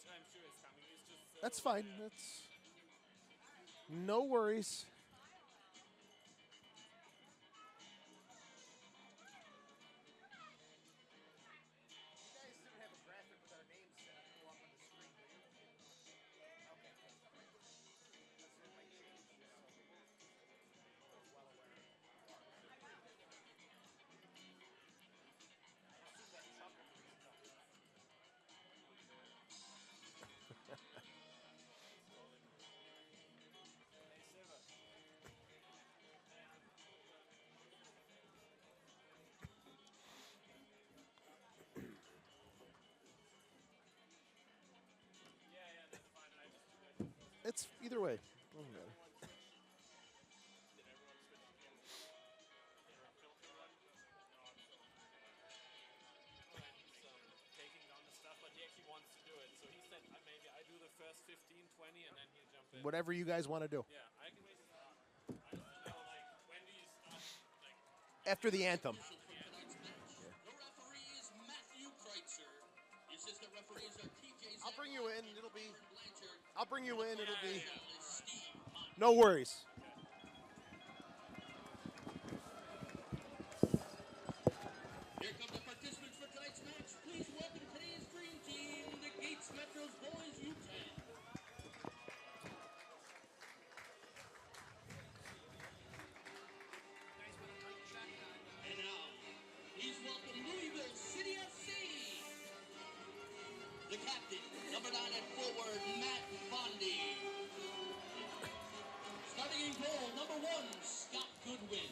I'm sure it's coming. It's just so, That's fine. That's no worries. yeah, that's fine. I just do that. It's either way. Doesn't matter. Did everyone switch to their filter run? No, I'm still. Alright, he's taking down the stuff, but he actually wants to do it. So he said maybe I do the first 15, 20, and then he'll jump in. Whatever you guys want to do. Yeah, I can wait. I just know, like, when do you start? Like, After the anthem. after the end? The referee is Matthew Kreitzer. The assistant referees are TJ I'll bring you in. It'll be. Blanchard. I'll bring you in. It'll be. Steve Hunt. No worries. Here come the participants for tonight's match. Please welcome today's dream team, the Gates Metros Boys U10. And now, please welcome Louisville City FC. The captain, number 9 at forward, Matt Bondi. Starting in goal, number 1, Scott Goodwin.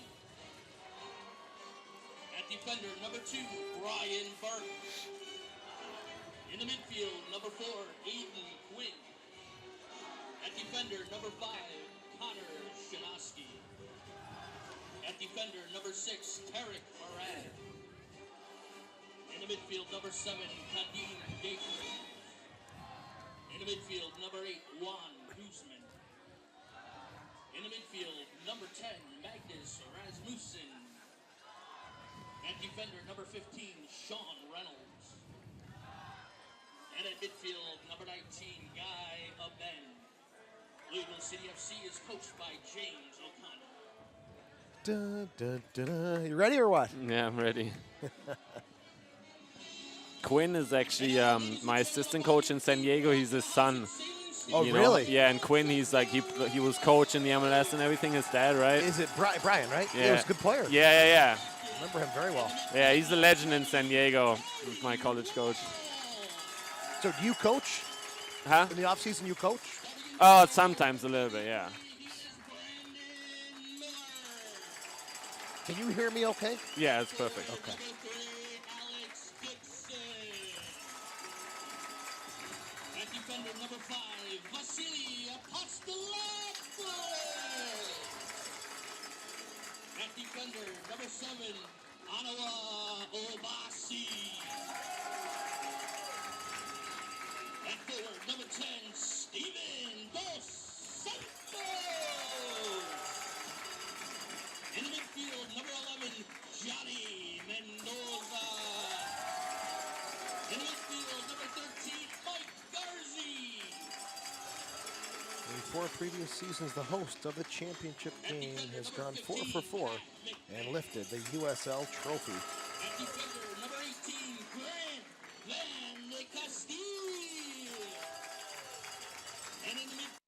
At defender, number 2, Brian Burke. In the midfield, number 4, Aiden Quinn. At defender, number 5, Connor Shinosky. At defender, number 6, Tarek Murad. In the midfield, number 7, Kadeem Gaker. In the midfield, number 8, Juan Guzman. In the midfield, number 10, Magnus Rasmussen. At defender, number 15, Sean Reynolds. And at midfield, number 19, Guy Aben. Louisville City FC is coached by James O'Connor. Dun, dun, dun, dun. You ready or what? Yeah, I'm ready. Quinn is actually my assistant coach in San Diego. He's his son. Oh, you know? really? Yeah, and Quinn, he's like he was coach in the MLS and everything. His dad, right? Is it Brian, right? Yeah. He was a good player. Yeah. I remember him very well. Yeah, he's a legend in San Diego. He's my college coach. So do you coach? Huh? In the offseason, you coach? Oh, sometimes a little bit, yeah. Can you hear me okay? Yeah, it's perfect. Okay. Alex Dixon. At defender, number 5, Vasily Apostolopoulos. At defender, number 7, Anawa Obasi. At forward, number 10, Steven Dos Santos. In the midfield, number 11, Johnny Mendoza. In the midfield, number 13, Mike Garzi. In 4 previous seasons, the host of the championship game has gone 4 for 4 and lifted the USL trophy. At defender, number 18, Grant Van Castile. And in the midfield,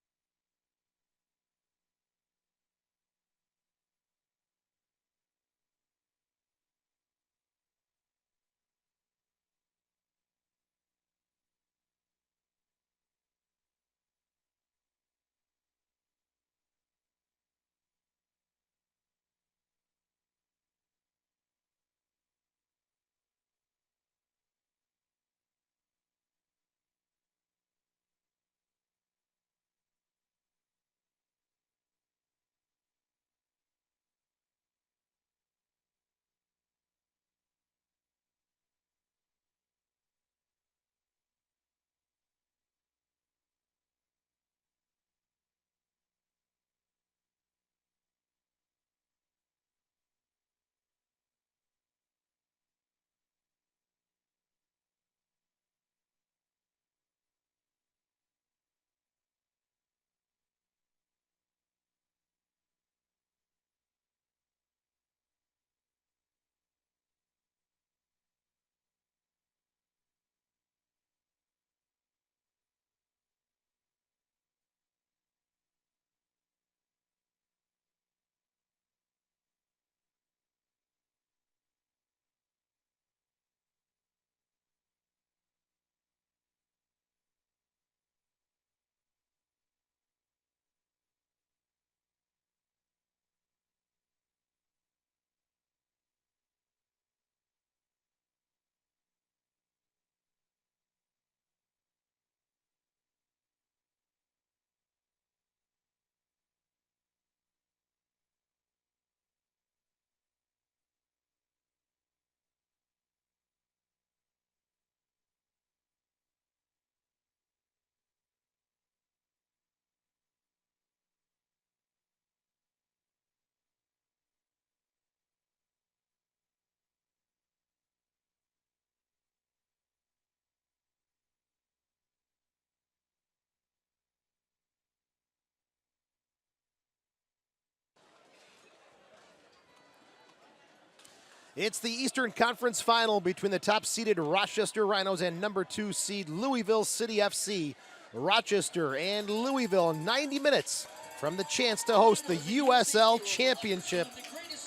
It's the Eastern Conference Final between the top-seeded Rochester Rhinos and number 2 seed Louisville City FC. Rochester and Louisville 90 minutes from the chance to host the USL Championship.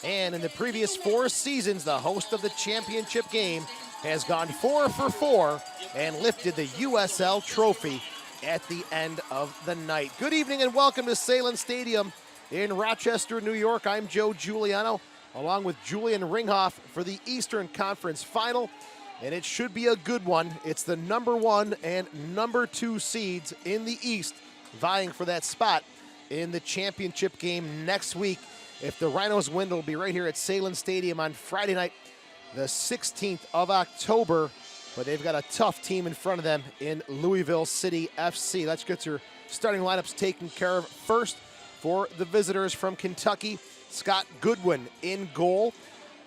And in the previous 4 seasons, the host of the championship game has gone 4 for 4 and lifted the USL trophy at the end of the night. Good evening and welcome to Salem Stadium in Rochester, New York. I'm Joe Giuliano, along with Julian Ringhoff for the Eastern Conference Final, and it should be a good one. It's the number 1 and number 2 seeds in the East vying for that spot in the championship game next week. If the Rhinos win, it'll be right here at Salem Stadium on Friday night, the 16th of October, but they've got a tough team in front of them in Louisville City FC. Let's get your starting lineups taken care of. First, for the visitors from Kentucky, Scott Goodwin in goal.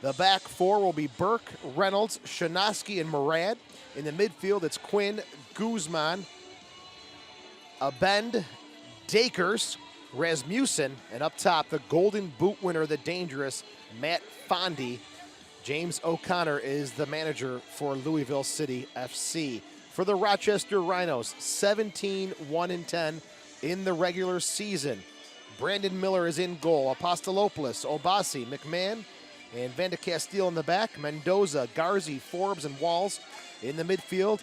The back 4 will be Burke, Reynolds, Shanoski, and Murad. In the midfield, it's Quinn, Guzman, Abend, Dakers, Rasmussen, and up top, the Golden Boot winner, the dangerous Matt Fondy. James O'Connor is the manager for Louisville City FC. For the Rochester Rhinos, 17-1-10 in the regular season. Brandon Miller is in goal. Apostolopoulos, Obasi, McMahon, and Van de Castile in the back. Mendoza, Garzi, Forbes, and Walls in the midfield.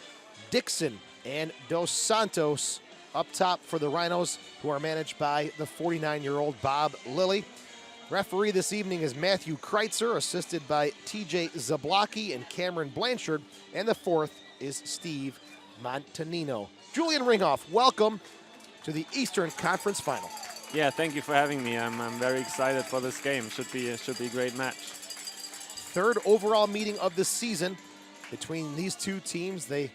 Dixon and Dos Santos up top for the Rhinos, who are managed by the 49-year-old Bob Lilly. Referee this evening is Matthew Kreitzer, assisted by TJ Zablocki and Cameron Blanchard. And the fourth is Steve Montanino. Julian Ringhoff, welcome to the Eastern Conference Final. Yeah, thank you for having me. I'm very excited for this game. Should be a great match. Third overall meeting of the season between these two teams. They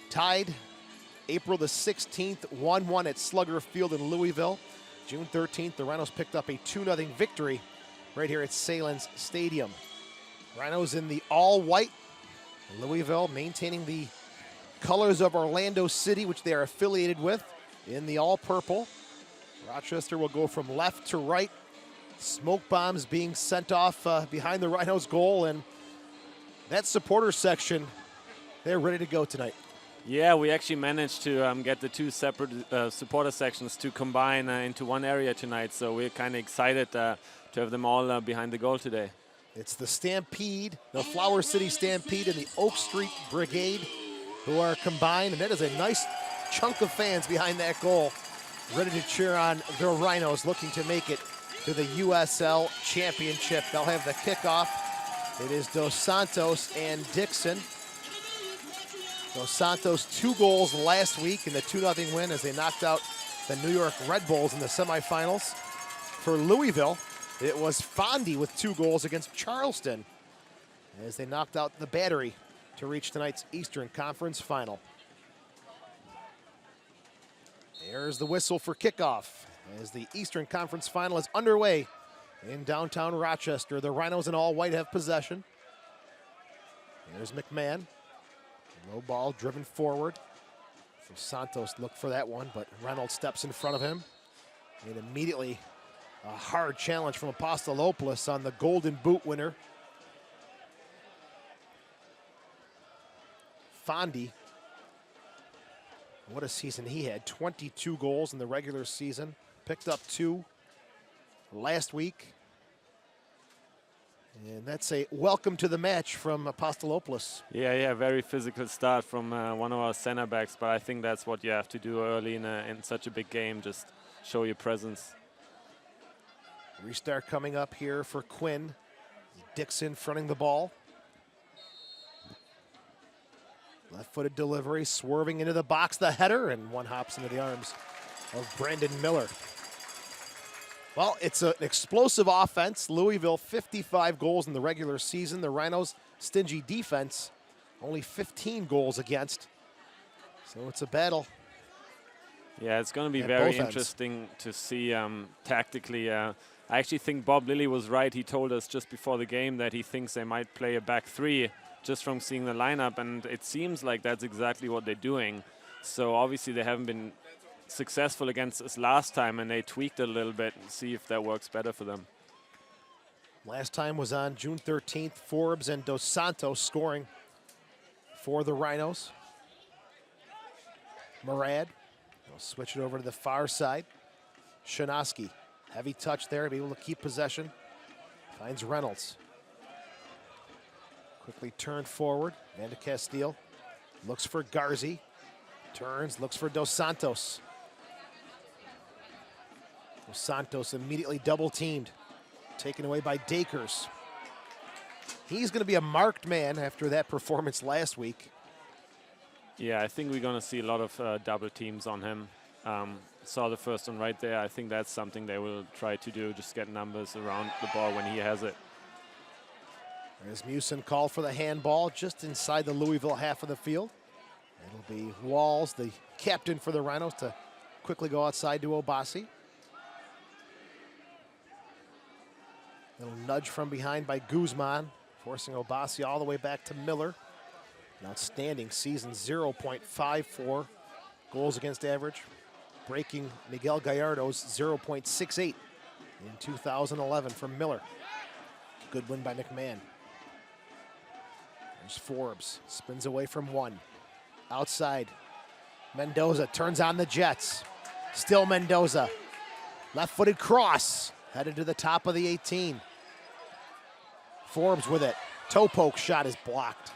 tied April the 16th, 1-1 at Slugger Field in Louisville. June 13th, the Rhinos picked up a 2-0 victory right here at Salem Stadium. Rhinos in the all-white. Louisville maintaining the colors of Orlando City, which they are affiliated with, in the all-purple. Rochester will go from left to right. Smoke bombs being sent off behind the Rhinos' goal, and that supporter section, they're ready to go tonight. Yeah, we actually managed to get the two separate supporter sections to combine into one area tonight, so we're kind of excited to have them all behind the goal today. It's the Stampede, the Flower City Stampede, and the Oak Street Brigade who are combined, and that is a nice chunk of fans behind that goal, ready to cheer on the Rhinos, looking to make it to the USL Championship. They'll have the kickoff. It is Dos Santos and Dixon. Dos Santos 2 goals last week in the 2-0 win as they knocked out the New York Red Bulls in the semifinals. For Louisville, it was Fondy with 2 goals against Charleston as they knocked out the Battery to reach tonight's Eastern Conference Final. There's the whistle for kickoff as the Eastern Conference Final is underway in downtown Rochester. The Rhinos in all white have possession. There's McMahon. Low ball driven forward. So Santos looked for that one, but Reynolds steps in front of him. And immediately a hard challenge from Apostolopoulos on the Golden Boot winner. Fondy. What a season he had. 22 goals in the regular season. Picked up 2 last week. And that's a welcome to the match from Apostolopoulos. Yeah, very physical start from one of our center backs, but I think that's what you have to do early in such a big game, just show your presence. Restart coming up here for Quinn. Dixon fronting the ball. Left-footed delivery, swerving into the box, the header, and one hops into the arms of Brandon Miller. Well, it's an explosive offense. Louisville, 55 goals in the regular season. The Rhinos, stingy defense, only 15 goals against. So it's a battle. Yeah, it's going to be very interesting to see tactically. I actually think Bob Lilly was right. He told us just before the game that he thinks they might play a back 3 just from seeing the lineup, and it seems like that's exactly what they're doing. So obviously they haven't been successful against us last time, and they tweaked it a little bit and see if that works better for them. Last time was on June 13th. Forbes and Dos Santos scoring for the Rhinos. Murad will switch it over to the far side. Shanoski, heavy touch there to be able to keep possession. Finds Reynolds. Quickly turned forward. Van de Castile looks for Garzi. Turns, looks for Dos Santos. Dos Santos immediately double teamed. Taken away by Dakers. He's going to be a marked man after that performance last week. Yeah, I think we're going to see a lot of double teams on him. Saw the first one right there. I think that's something they will try to do, just get numbers around the ball when he has it. There's Musin called for the handball just inside the Louisville half of the field. It'll be Walls, the captain for the Rhinos, to quickly go outside to Obasi. Little nudge from behind by Guzman, forcing Obasi all the way back to Miller. An outstanding season, 0.54 goals against average, breaking Miguel Gallardo's 0.68 in 2011 from Miller. Good win by McMahon. There's Forbes, spins away from one. Outside, Mendoza turns on the Jets. Still Mendoza. Left-footed cross, headed to the top of the 18. Forbes with it. Toe poke shot is blocked.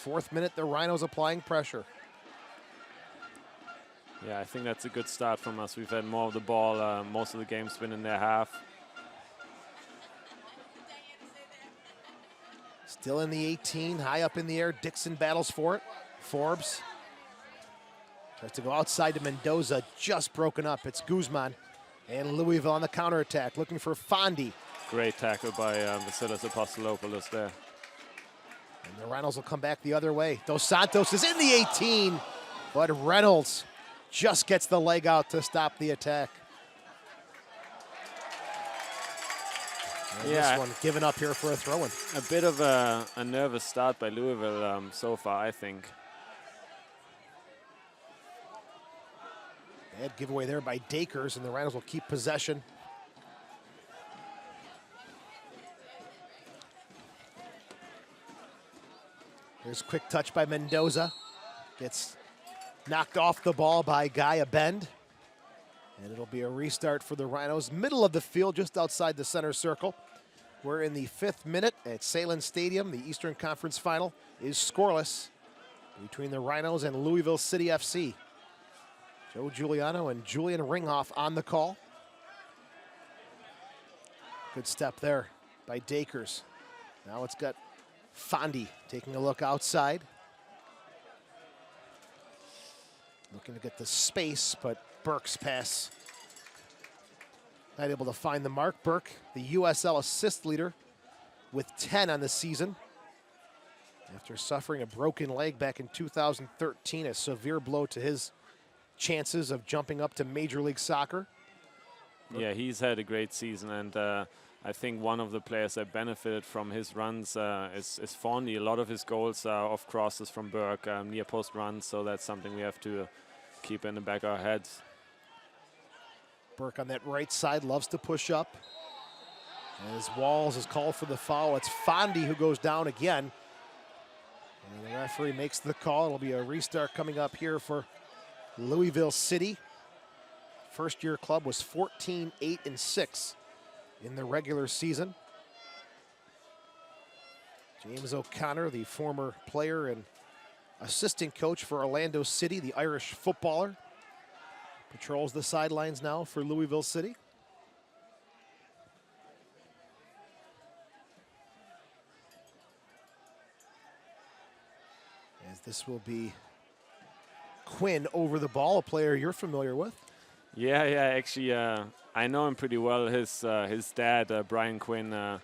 4th minute, the Rhinos applying pressure. Yeah, I think that's a good start from us. We've had more of the ball. Most of the game's been in their half. Still in the 18, high up in the air. Dixon battles for it. Forbes tries to go outside to Mendoza, just broken up. It's Guzman and Louisville on the counterattack, looking for Fondi. Great tackle by Vasilis Apostolopoulos there. And the Rhinos will come back the other way. Dos Santos is in the 18, but Reynolds just gets the leg out to stop the attack. And yeah, this one given up here for a throw-in. A bit of a nervous start by Louisville so far, I think. Bad giveaway there by Dakers, and the Rhinos will keep possession. There's a quick touch by Mendoza. Gets knocked off the ball by Guy Abend. And it'll be a restart for the Rhinos. Middle of the field, just outside the center circle. We're in the 5th minute at Salem Stadium. The Eastern Conference Final is scoreless between the Rhinos and Louisville City FC. Joe Giuliano and Julian Ringhoff on the call. Good step there by Dakers. Now it's got Fondi taking a look outside. Looking to get the space, but Burke's pass not able to find the mark. Burke, the USL assist leader with 10 on the season. After suffering a broken leg back in 2013, a severe blow to his chances of jumping up to Major League Soccer. Yeah, he's had a great season, and I think one of the players that benefited from his runs is Fondi. A lot of his goals are off crosses from Burke, near post runs, so that's something we have to keep in the back of our heads. Burke on that right side loves to push up. As Walls is called for the foul, it's Fondi who goes down again. And the referee makes the call. It'll be a restart coming up here for Louisville City. First-year club was 14-8-6 in the regular season. James O'Connor, the former player and assistant coach for Orlando City, the Irish footballer, patrols the sidelines now for Louisville City. As this will be Quinn over the ball, a player you're familiar with. Yeah, actually, I know him pretty well. His dad, Brian Quinn,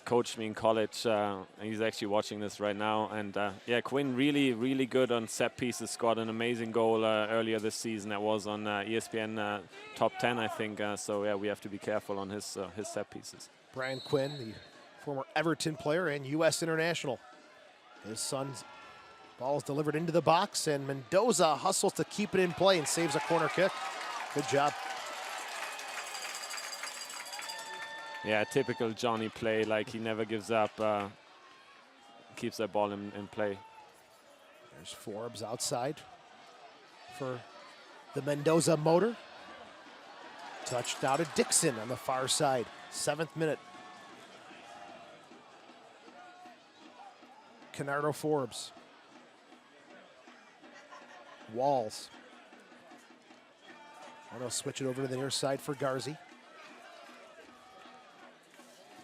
coached me in college. And he's actually watching this right now. And yeah, Quinn really good on set pieces. Scored an amazing goal earlier this season. That was on ESPN top 10, I think. So yeah, we have to be careful on his set pieces. Brian Quinn, the former Everton player and U.S. international. His son's ball is delivered into the box, and Mendoza hustles to keep it in play and saves a corner kick. Good job. Yeah, typical Johnny play, like he never gives up, keeps that ball in play. There's Forbes outside for the Mendoza motor. Touched out to Dixon on the far side, 7th minute. Canardo Forbes. Walls. I'll switch it over to the near side for Garzi.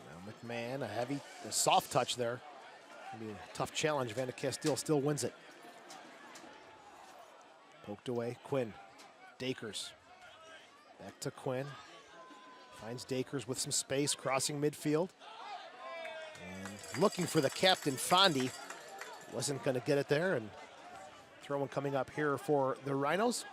Now McMahon, a soft touch there. It'll be a tough challenge. Van de Castile still wins it. Poked away, Quinn. Dakers. Back to Quinn. Finds Dakers with some space, crossing midfield. And looking for the captain, Fondi. Wasn't going to get it there, and throw one coming up here for the Rhinos.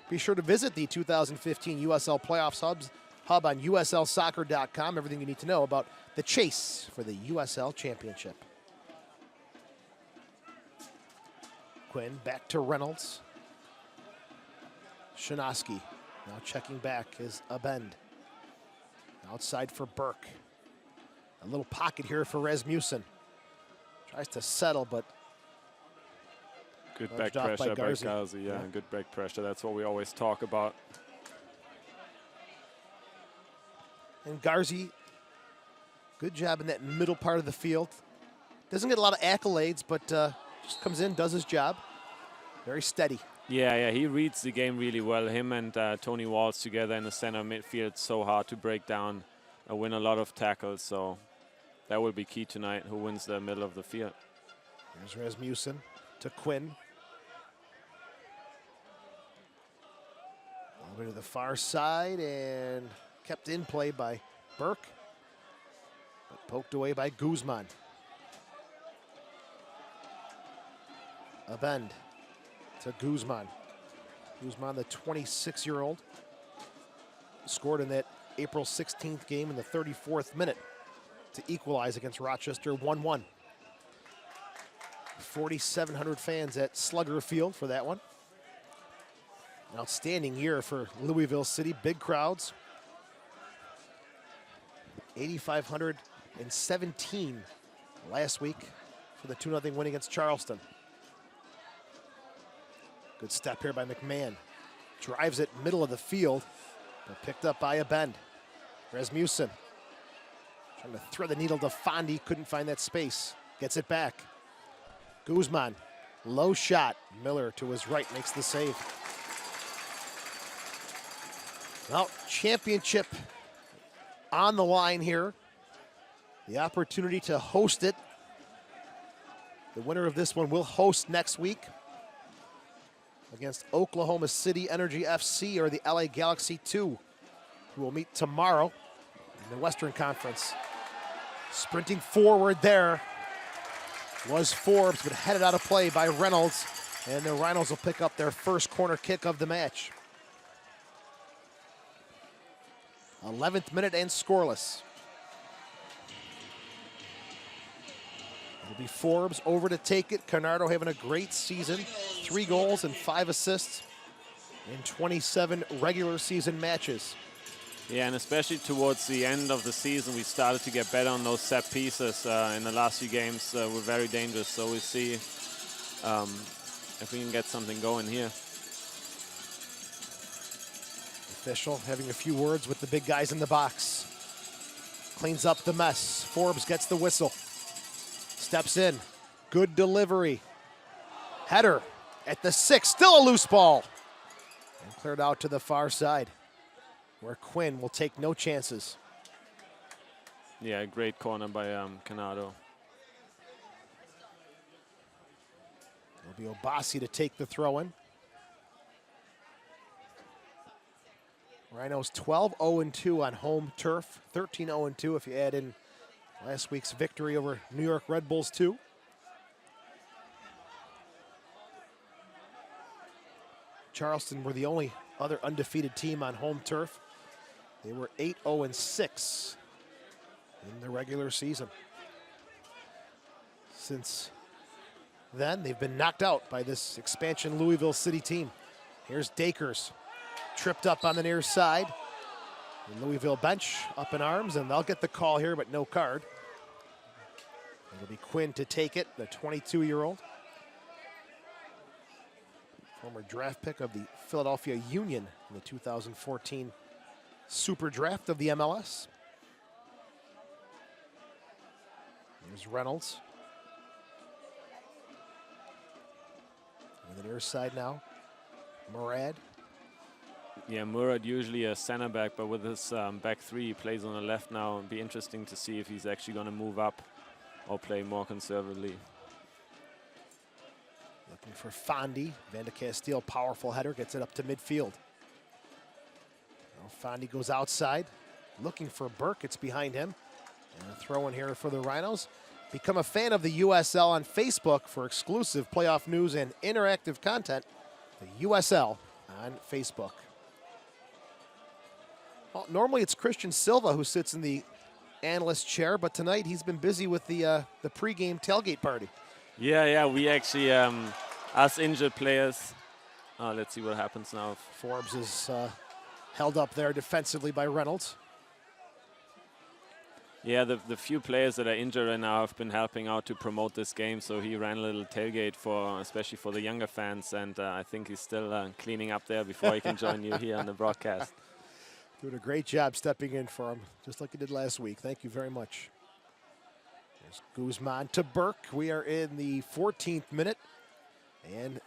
Be sure to visit the 2015 USL Playoffs hub on uslsoccer.com. Everything you need to know about the chase for the USL Championship. Quinn back to Reynolds. Shanoski now checking back is Abend. Outside for Burke. A little pocket here for Rasmussen. Tries to settle, but good back pressure by Garzi. Yeah, good back pressure. That's what we always talk about. And Garzi, good job in that middle part of the field. Doesn't get a lot of accolades, but just comes in, does his job. Very steady. Yeah, he reads the game really well. Him and Tony Walls together in the center midfield, it's so hard to break down, win a lot of tackles. So that will be key tonight, who wins the middle of the field. Here's Rasmussen to Quinn. Over to the far side and kept in play by Burke, but poked away by Guzman. Abend to Guzman. Guzman, the 26-year-old, scored in that April 16th game in the 34th minute to equalize against Rochester 1-1. 4,700 fans at Slugger Field for that one. An outstanding year for Louisville City, big crowds. 8,517 last week for the 2-0 win against Charleston. Good step here by McMahon. Drives it middle of the field, but picked up by Abend. Rasmussen trying to thread the needle to Fondi, couldn't find that space. Gets it back. Guzman, low shot. Miller to his right makes the save. Well, championship on the line here. The opportunity to host it. The winner of this one will host next week against Oklahoma City Energy FC or the LA Galaxy 2, who will meet tomorrow in the Western Conference. Sprinting forward there was Forbes, but headed out of play by Reynolds, and the Rhinos will pick up their first corner kick of the match. 11th minute and scoreless. It'll be Forbes over to take it. Canardo having a great season. 3 goals and 5 assists in 27 regular season matches. Yeah, and especially towards the end of the season, we started to get better on those set pieces. In the last few games, we're very dangerous. So we'll see if we can get something going here. Official having a few words with the big guys in the box. Cleans up the mess. Forbes gets the whistle. Steps in. Good delivery. Header at the 6. Still a loose ball. And cleared out to the far side, where Quinn will take no chances. Yeah, great corner by Canardo. It'll be Obasi to take the throw-in. Rhinos 12-0-2 on home turf. 13-0-2 if you add in last week's victory over New York Red Bulls 2. Charleston were the only other undefeated team on home turf. They were 8-0-6 in the regular season. Since then, they've been knocked out by this expansion Louisville City team. Here's Dakers, tripped up on the near side. The Louisville bench up in arms, and they'll get the call here, but no card. It'll be Quinn to take it, the 22-year-old. Former draft pick of the Philadelphia Union in the 2014 Super Draft of the MLS. Here's Reynolds. On the near side now, Murad. Yeah, Murad usually a center back, but with his back three, he plays on the left now. It'll be interesting to see if he's actually going to move up or play more conservatively. Looking for Fondi. Van de Castile, powerful header, gets it up to midfield. Now Fondi goes outside, looking for Burke. It's behind him. And a throw in here for the Rhinos. Become a fan of the USL on Facebook for exclusive playoff news and interactive content. The USL on Facebook. Well, normally it's Christian Silva who sits in the analyst chair, but tonight he's been busy with the pregame tailgate party. Yeah, we actually, us injured players, let's see what happens now. Forbes is held up there defensively by Reynolds. Yeah, the few players that are injured right now have been helping out to promote this game, so he ran a little tailgate especially for the younger fans, and I think he's still cleaning up there before he can join you here on the broadcast. Doing a great job stepping in for him, just like he did last week. Thank you very much. There's Guzman to Burke. We are in the 14th minute, and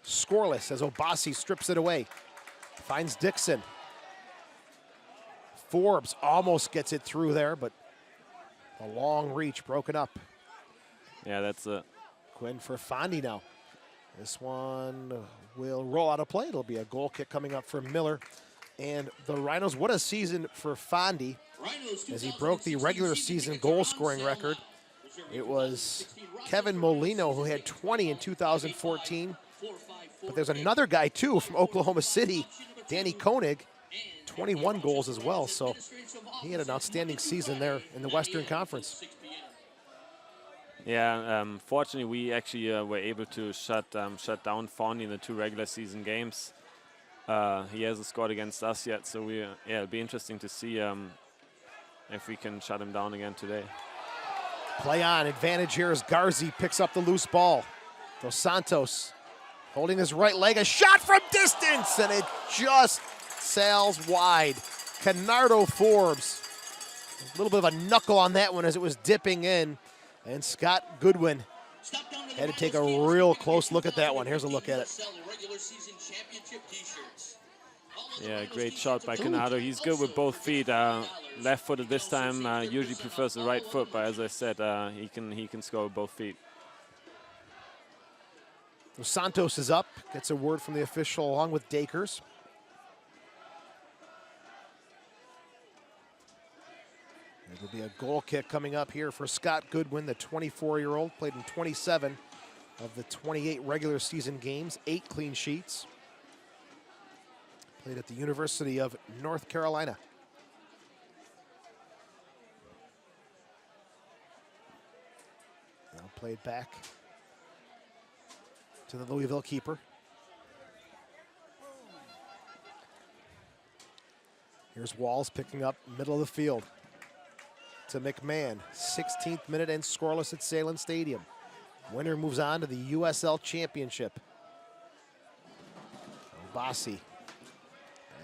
scoreless as Obasi strips it away. Finds Dixon. Forbes almost gets it through there, but a long reach broken up. Yeah, that's a Quinn for Fondi now. This one will roll out of play. It'll be a goal kick coming up for Miller. And the Rhinos, what a season for Fondi as he broke the regular season goal scoring record. It was Kevin Molino who had 20 in 2014. But there's another guy too from Oklahoma City, Danny Koenig, 21 goals as well. So he had an outstanding season there in the Western Conference. Yeah, fortunately we actually were able to shut down Fondi in the 2 regular season games. He hasn't scored against us yet, so it'll be interesting to see if we can shut him down again today. Play on, advantage here as Garzi picks up the loose ball. Dos Santos holding his right leg, a shot from distance, and it just sails wide. Canardo Forbes, a little bit of a knuckle on that one as it was dipping in, and Scott Goodwin had to take a real close look at that one. Here's a look at it. Yeah, great shot by Canado. He's good with both feet. Left-footed this time. Usually prefers the right foot, but as I said, he can score with both feet. Santos is up. Gets a word from the official along with Dakers. It'll be a goal kick coming up here for Scott Goodwin, the 24-year-old. Played in 27 of the 28 regular season games, 8 clean sheets. Played at the University of North Carolina. Now played back to the Louisville keeper. Here's Walls picking up middle of the field to McMahon. 16th minute and scoreless at Salem Stadium. Winner moves on to the USL Championship. Obasi.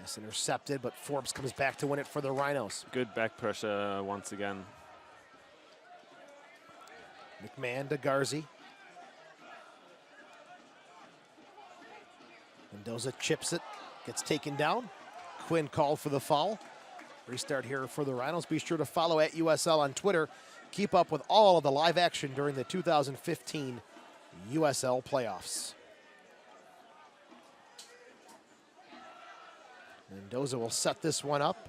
Pass intercepted, but Forbes comes back to win it for the Rhinos. Good back pressure once again. McMahon to Garzi. Mendoza chips it, gets taken down. Quinn called for the foul. Restart here for the Rhinos. Be sure to follow at USL on Twitter. Keep up with all of the live action during the 2015 USL playoffs. Mendoza will set this one up.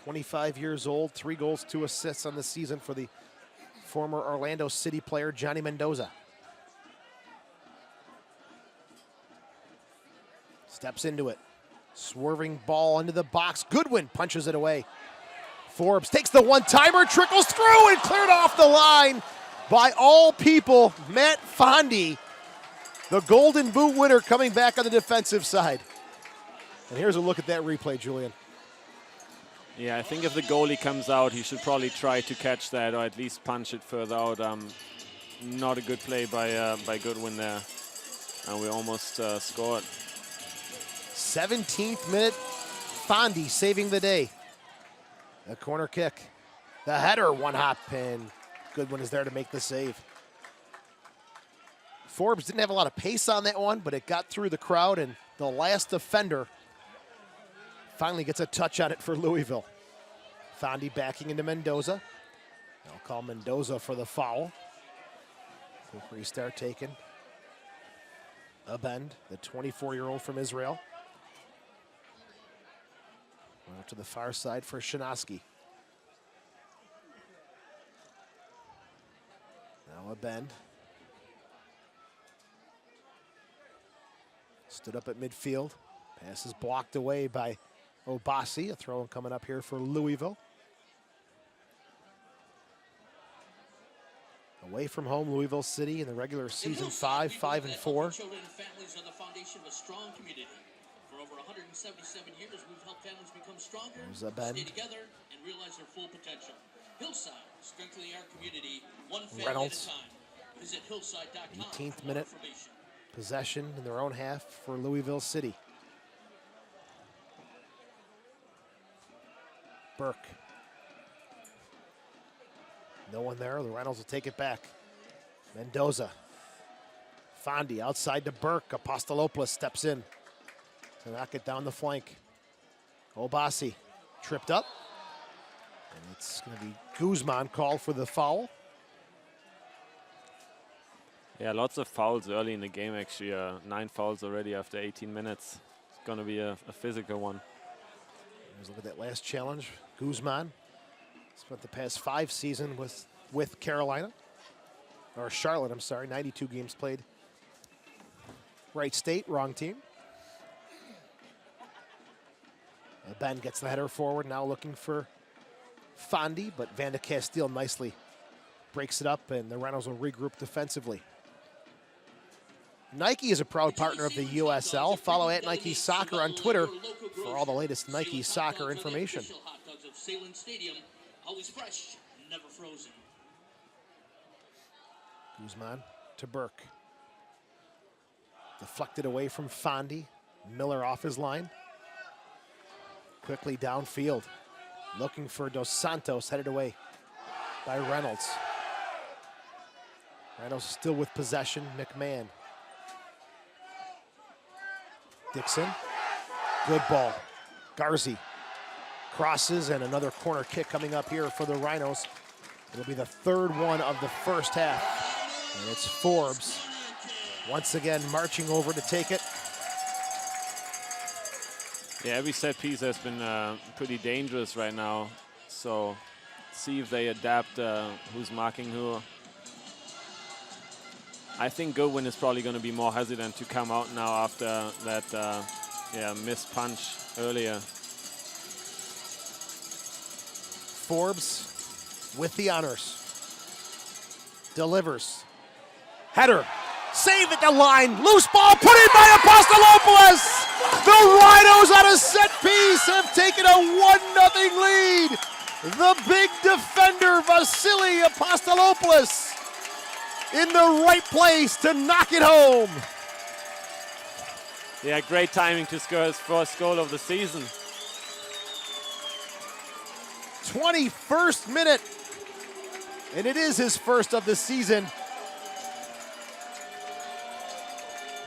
25 years old, 3 goals, 2 assists on the season for the former Orlando City player, Johnny Mendoza. Steps into it. Swerving ball into the box. Goodwin punches it away. Forbes takes the one-timer, trickles through, and cleared off the line by all people, Matt Fondi. The Golden Boot winner coming back on the defensive side. And here's a look at that replay, Julian. Yeah, I think if the goalie comes out, he should probably try to catch that or at least punch it further out. Not a good play by Goodwin there. And we almost scored. 17th minute, Fondy saving the day. A corner kick. The header, one hop, and Goodwin is there to make the save. Forbes didn't have a lot of pace on that one, but it got through the crowd, and the last defender finally gets a touch on it for Louisville. Fondy backing into Mendoza. They'll call Mendoza for the foul. Quick restart taken. A bend, the 24-year-old from Israel. Out to the far side for Shinosky. Now a bend. Stood up at midfield. Pass is blocked away by Obasi. A throw coming up here for Louisville. Away from home, Louisville City in the regular season 5-4. Children and families are the foundation of a strong community. For over 177 years, we've helped families become stronger, stay together, and realize their full potential. Hillside, strengthening our community, one family Reynolds. at a time. Visit hillside.com. 18th minute. Possession in their own half for Louisville City. Burke. No one there. The Reynolds will take it back. Mendoza. Fondy outside to Burke. Apostolopoulos steps in to knock it down the flank. Obasi tripped up. And it's going to be Guzman called for the foul. Yeah, lots of fouls early in the game, actually. 9 fouls already after 18 minutes. It's going to be a physical one. Let's look at that last challenge. Guzman spent the past 5 seasons with Carolina. Or Charlotte, I'm sorry. 92 games played. Right state, wrong team. Ben gets the header forward, now looking for Fondy, but Van de Castile nicely breaks it up, and the Rhinos will regroup defensively. Nike is a proud partner of the USL. Follow at Nike Soccer on Twitter for all the latest Nike soccer information. Hot dogs of Salem Stadium, always fresh, never frozen. Guzman to Burke. Deflected away from Fondy. Miller off his line. Quickly downfield. Looking for Dos Santos, headed away by Reynolds. Reynolds still with possession. McMahon. Dixon. Good ball. Garzi crosses, and another corner kick coming up here for the Rhinos. It'll be the third one of the first half. And it's Forbes once again marching over to take it. Yeah, every set piece has been pretty dangerous right now. So see if they adapt who's marking who. I think Goodwin is probably going to be more hesitant to come out now after that missed punch earlier. Forbes with the honors. Delivers. Header. Save at the line. Loose ball put in by Apostolopoulos. The Rhinos on a set piece have taken a 1-0 lead. The big defender, Vasily Apostolopoulos, in the right place to knock it home. Yeah, great timing to score his first goal of the season. 21st minute, and it is his first of the season.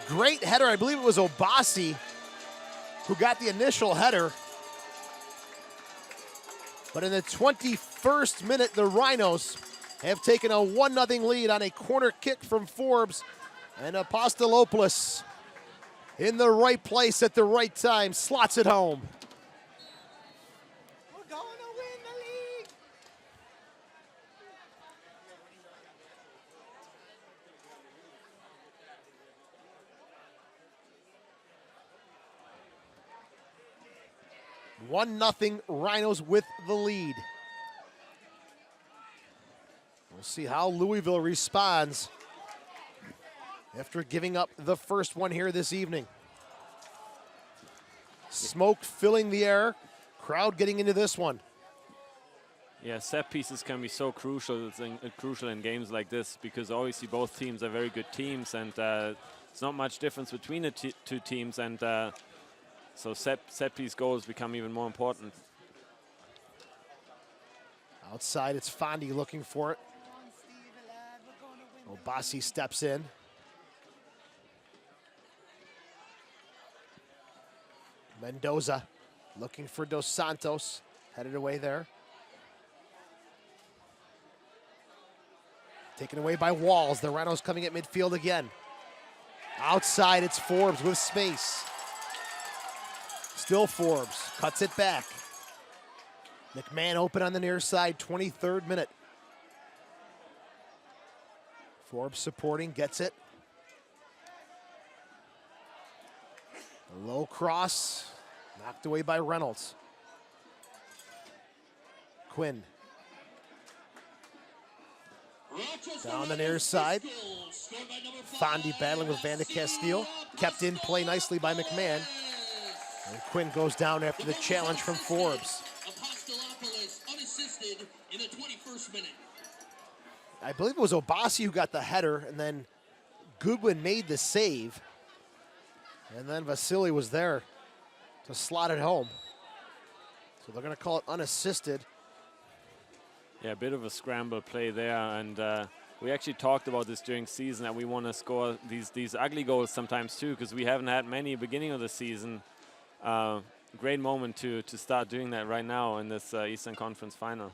Great header. I believe it was Obasi who got the initial header. But in the 21st minute, the Rhinos have taken a 1-0 lead on a corner kick from Forbes. And Apostolopoulos in the right place at the right time slots it home. We're going to win the league. One 1-0 Rhinos with the lead. We'll see how Louisville responds after giving up the first one here this evening. Smoke filling the air. Crowd getting into this one. Yeah, set pieces can be so crucial in games like this because obviously both teams are very good teams, and it's not much difference between the two teams, and so set piece goals become even more important. Outside, it's Fondi looking for it. Obasi steps in. Mendoza looking for Dos Santos. Headed away there. Taken away by Walls. The Rhinos coming at midfield again. Outside, it's Forbes with space. Still Forbes. Cuts it back. McMahon open on the near side, 23rd minute. Forbes supporting, gets it. A low cross, knocked away by Reynolds. Quinn. Down the near side. Fondi battling with Van de Castile. Kept in play nicely by McMahon. And Quinn goes down after the challenge from Forbes. Unassisted in the 21st minute. I believe it was Obasi who got the header, and then Goodwin made the save. And then Vasily was there to slot it home. So they're going to call it unassisted. Yeah, a bit of a scramble play there, and we actually talked about this during season that we want to score these ugly goals sometimes too, because we haven't had many beginning of the season. Great moment to start doing that right now in this Eastern Conference final.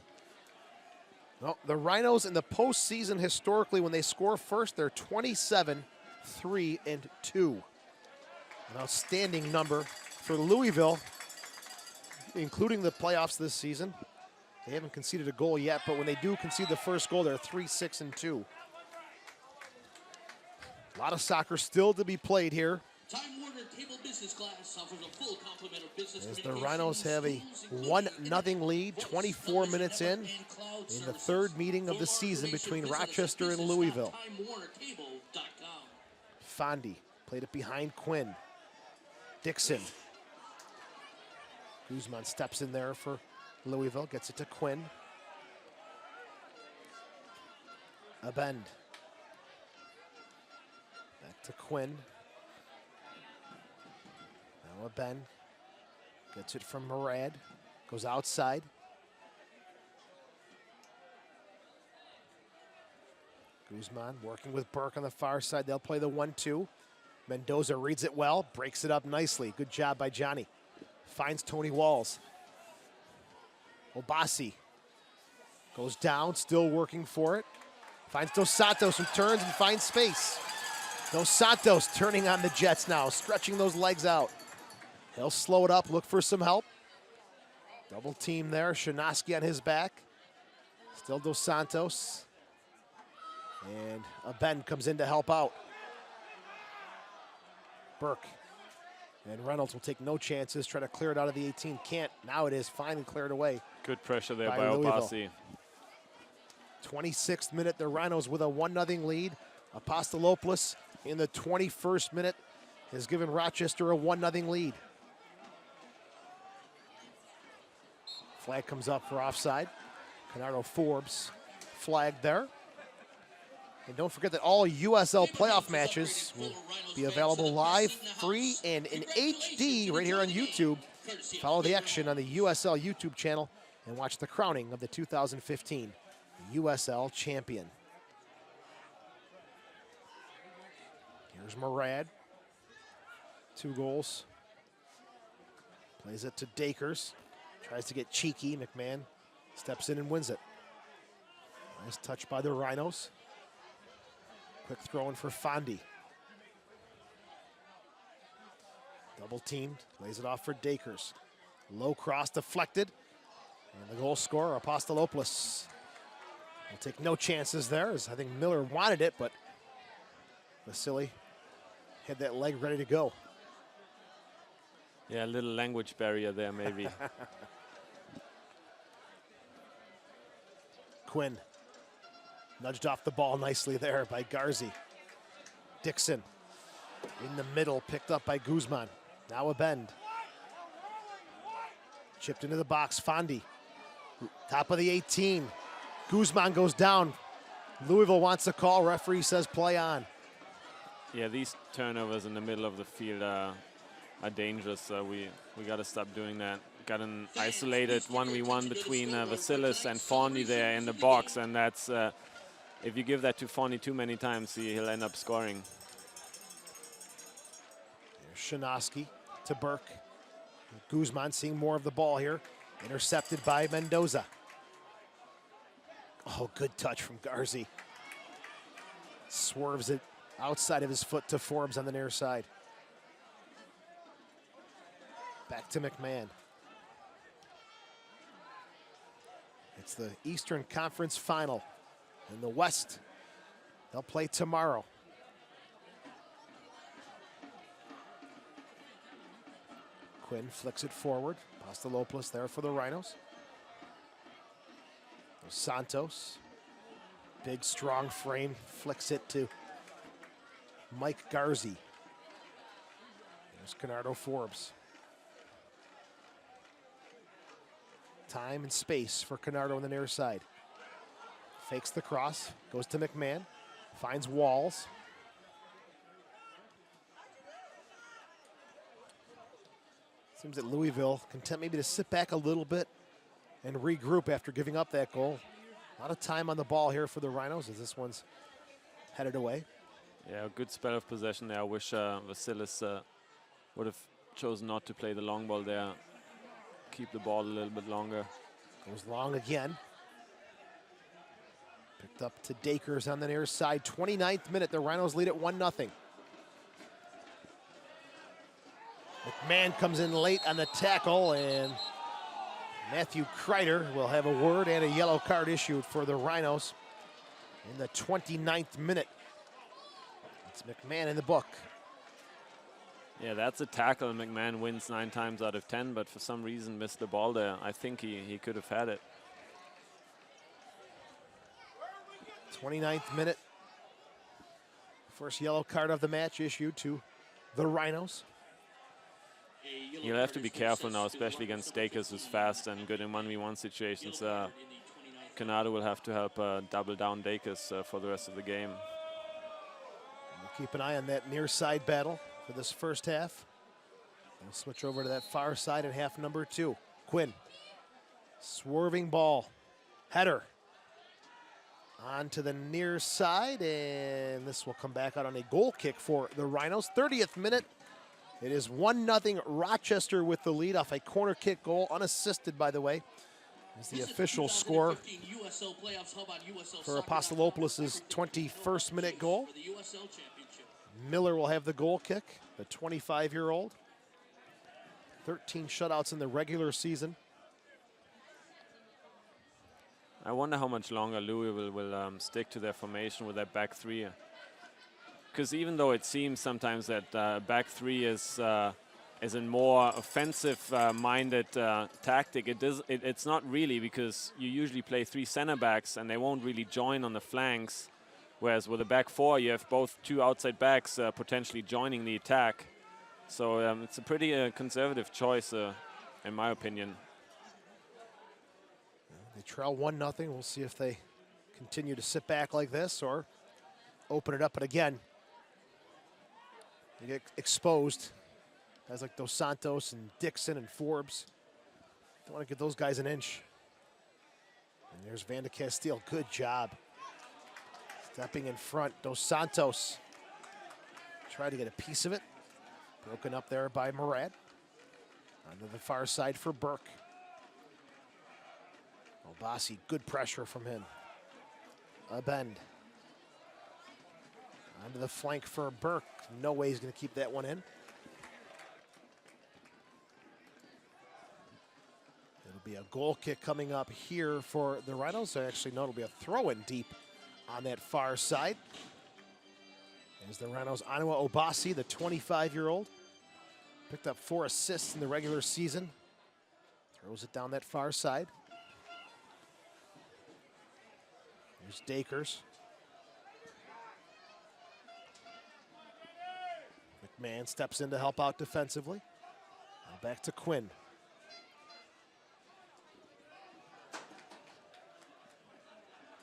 Well, the Rhinos in the postseason historically, when they score first, they're 27-3-2. An outstanding number for Louisville, including the playoffs this season. They haven't conceded a goal yet, but when they do concede the first goal, they're 3-6-2. A lot of soccer still to be played here. Time Warner Cable Business Class offers a full complement of business As the Rhinos have a 1-0 lead, 24 minutes in the third meeting of the season between Rochester and Louisville. Fondi played it behind Quinn. Dixon. Guzman steps in there for Louisville, gets it to Quinn. A bend. Back to Quinn. Now a bend. Gets it from Murad. Goes outside. Guzman working with Burke on the far side. They'll play the 1-2. Mendoza reads it well, breaks it up nicely. Good job by Johnny. Finds Tony Walls. Obasi goes down, still working for it. Finds Dos Santos, who turns and finds space. Dos Santos turning on the Jets now, stretching those legs out. He'll slow it up, look for some help. Double team there, Shanoski on his back. Still Dos Santos. And a Ben comes in to help out. Burke. And Reynolds will take no chances, try to clear it out of the 18. Can't. Now it is finally cleared away. Good pressure there by Obasi. 26th minute, the Rhinos with a 1-0 lead. Apostolopoulos in the 21st minute has given Rochester a 1-0 lead. Flag comes up for offside. Canardo Forbes flagged there. And don't forget that all USL playoff matches will be available live, free, and in HD right here on YouTube. Follow the action on the USL YouTube channel and watch the crowning of the 2015 USL champion. Here's Murad. 2 goals. Plays it to Dakers. Tries to get cheeky. McMahon steps in and wins it. Nice touch by the Rhinos. Quick throw in for Fondi. Double teamed, lays it off for Dakers. Low cross deflected. And the goal scorer, Apostolopoulos, will take no chances there, as I think Miller wanted it, but Vasily had that leg ready to go. Yeah, a little language barrier there, maybe. Quinn. Nudged off the ball nicely there by Garzi. Dixon in the middle, picked up by Guzman. Now a bend. Chipped into the box, Fondi. Top of the 18. Guzman goes down. Louisville wants a call. Referee says play on. Yeah, these turnovers in the middle of the field are dangerous. We got to stop doing that. Got an isolated 1v1 between Vasilis and Fondi there in the box, and that's if you give that to Fondi too many times, he'll end up scoring. There's Shinosky to Burke. Guzman seeing more of the ball here. Intercepted by Mendoza. Oh, good touch from Garzi. Swerves it outside of his foot to Forbes on the near side. Back to McMahon. It's the Eastern Conference Final. In the West, they'll play tomorrow. Quinn flicks it forward. Pastalopoulos there for the Rhinos. Santos, big strong frame, flicks it to Mike Garzi. There's Canardo Forbes. Time and space for Canardo on the near side. Fakes the cross, goes to McMahon, finds Walls. Seems that Louisville content maybe to sit back a little bit and regroup after giving up that goal. A lot of time on the ball here for the Rhinos as this one's headed away. Yeah, a good spell of possession there. I wish Vasilis would have chosen not to play the long ball there. Keep the ball a little bit longer. Goes long again. Picked up to Dakers on the near side. 29th minute, the Rhinos lead at 1-0. McMahon comes in late on the tackle, and Matthew Kreider will have a word and a yellow card issued for the Rhinos in the 29th minute. It's McMahon in the book. Yeah, that's a tackle. McMahon wins 9 times out of 10, but for some reason missed the ball there. I think he could have had it. 29th minute. First yellow card of the match issued to the Rhinos. You'll have to be careful now, especially against Dakers, who's fast and good in 1v1 situations. Canado will have to help double down Dakers for the rest of the game. We'll keep an eye on that near side battle for this first half. We'll switch over to that far side in half number 2. Quinn, swerving ball, header. On to the near side, and this will come back out on a goal kick for the Rhinos. 30th minute. It is 1-0 Rochester with the lead off a corner kick goal, unassisted, by the way. Is the official score for Apostolopoulos' 21st minute goal. Miller will have the goal kick, the 25-year-old. 13 shutouts in the regular season. I wonder how much longer Louisville will stick to their formation with their back three. Because even though it seems sometimes that back three is a more offensive-minded tactic, it's not really, because you usually play 3 center backs and they won't really join on the flanks. Whereas with a back 4, you have both 2 outside backs potentially joining the attack. So it's a pretty conservative choice, in my opinion. They trail 1-0. We'll see if they continue to sit back like this or open it up. But again, they get exposed. Guys like Dos Santos and Dixon and Forbes. Don't want to give those guys an inch. And there's Van de Castile. Good job. Stepping in front. Dos Santos tried to get a piece of it. Broken up there by Murad. Onto the far side for Burke. Obasi, good pressure from him. A bend. Onto the flank for Burke. No way he's going to keep that one in. It'll be a goal kick coming up here for the Rhinos. Actually, no, it'll be a throw-in deep on that far side. There's the Rhinos' Anua Obasi, the 25-year-old. Picked up 4 assists in the regular season. Throws it down that far side. Here's Dakers. McMahon steps in to help out defensively. Now back to Quinn.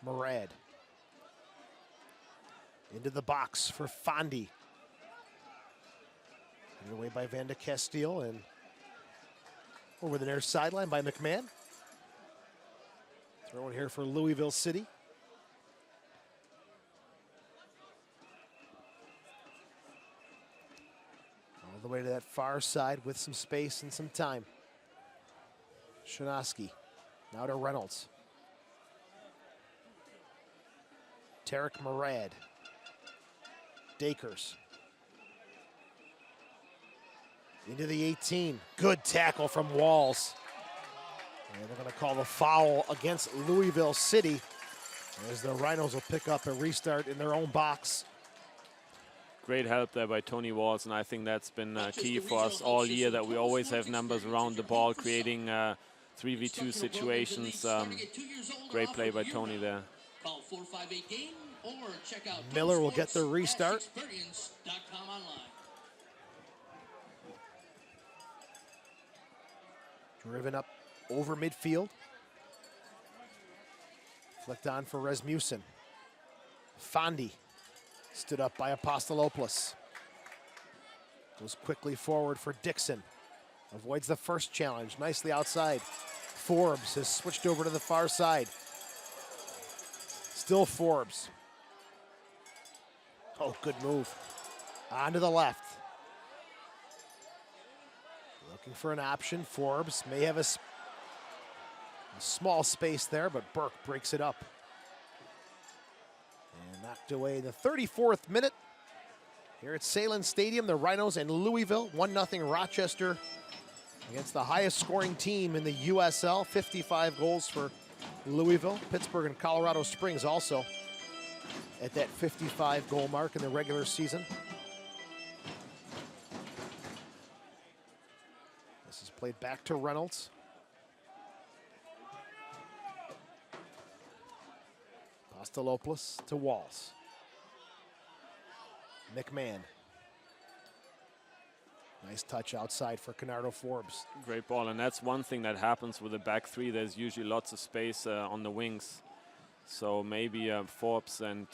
Murad. Into the box for Fondi. Put away by Van de Castile and over the near sideline by McMahon. Throw in here for Louisville City. All the way to that far side with some space and some time. Shanoski now to Reynolds. Tarek Murad. Dakers. Into the 18. Good tackle from Walls. And they're going to call the foul against Louisville City as the Rhinos will pick up a restart in their own box. Great help there by Tony Walls, and I think that's been key for us all year, that we always have numbers around the ball, creating 3v2 situations. Great play by Tony there. Miller will get the restart. Driven up over midfield. Flicked on for Rasmussen. Fondi stood up by Apostolopoulos. Goes quickly forward for Dixon. Avoids the first challenge. Nicely outside. Forbes has switched over to the far side. Still Forbes. Oh, good move. On to the left. Looking for an option. Forbes may have a small space there, but Burke breaks it up. And knocked away in the 34th minute. Here at Salem Stadium, the Rhinos and Louisville, 1-0 Rochester against the highest scoring team in the USL, 55 goals for Louisville. Pittsburgh and Colorado Springs also at that 55 goal mark in the regular season. This is played back to Reynolds. Apostolopoulos to Walls. McMahon. Nice touch outside for Canardo Forbes. Great ball, and that's one thing that happens with the back three. There's usually lots of space on the wings. So maybe Forbes and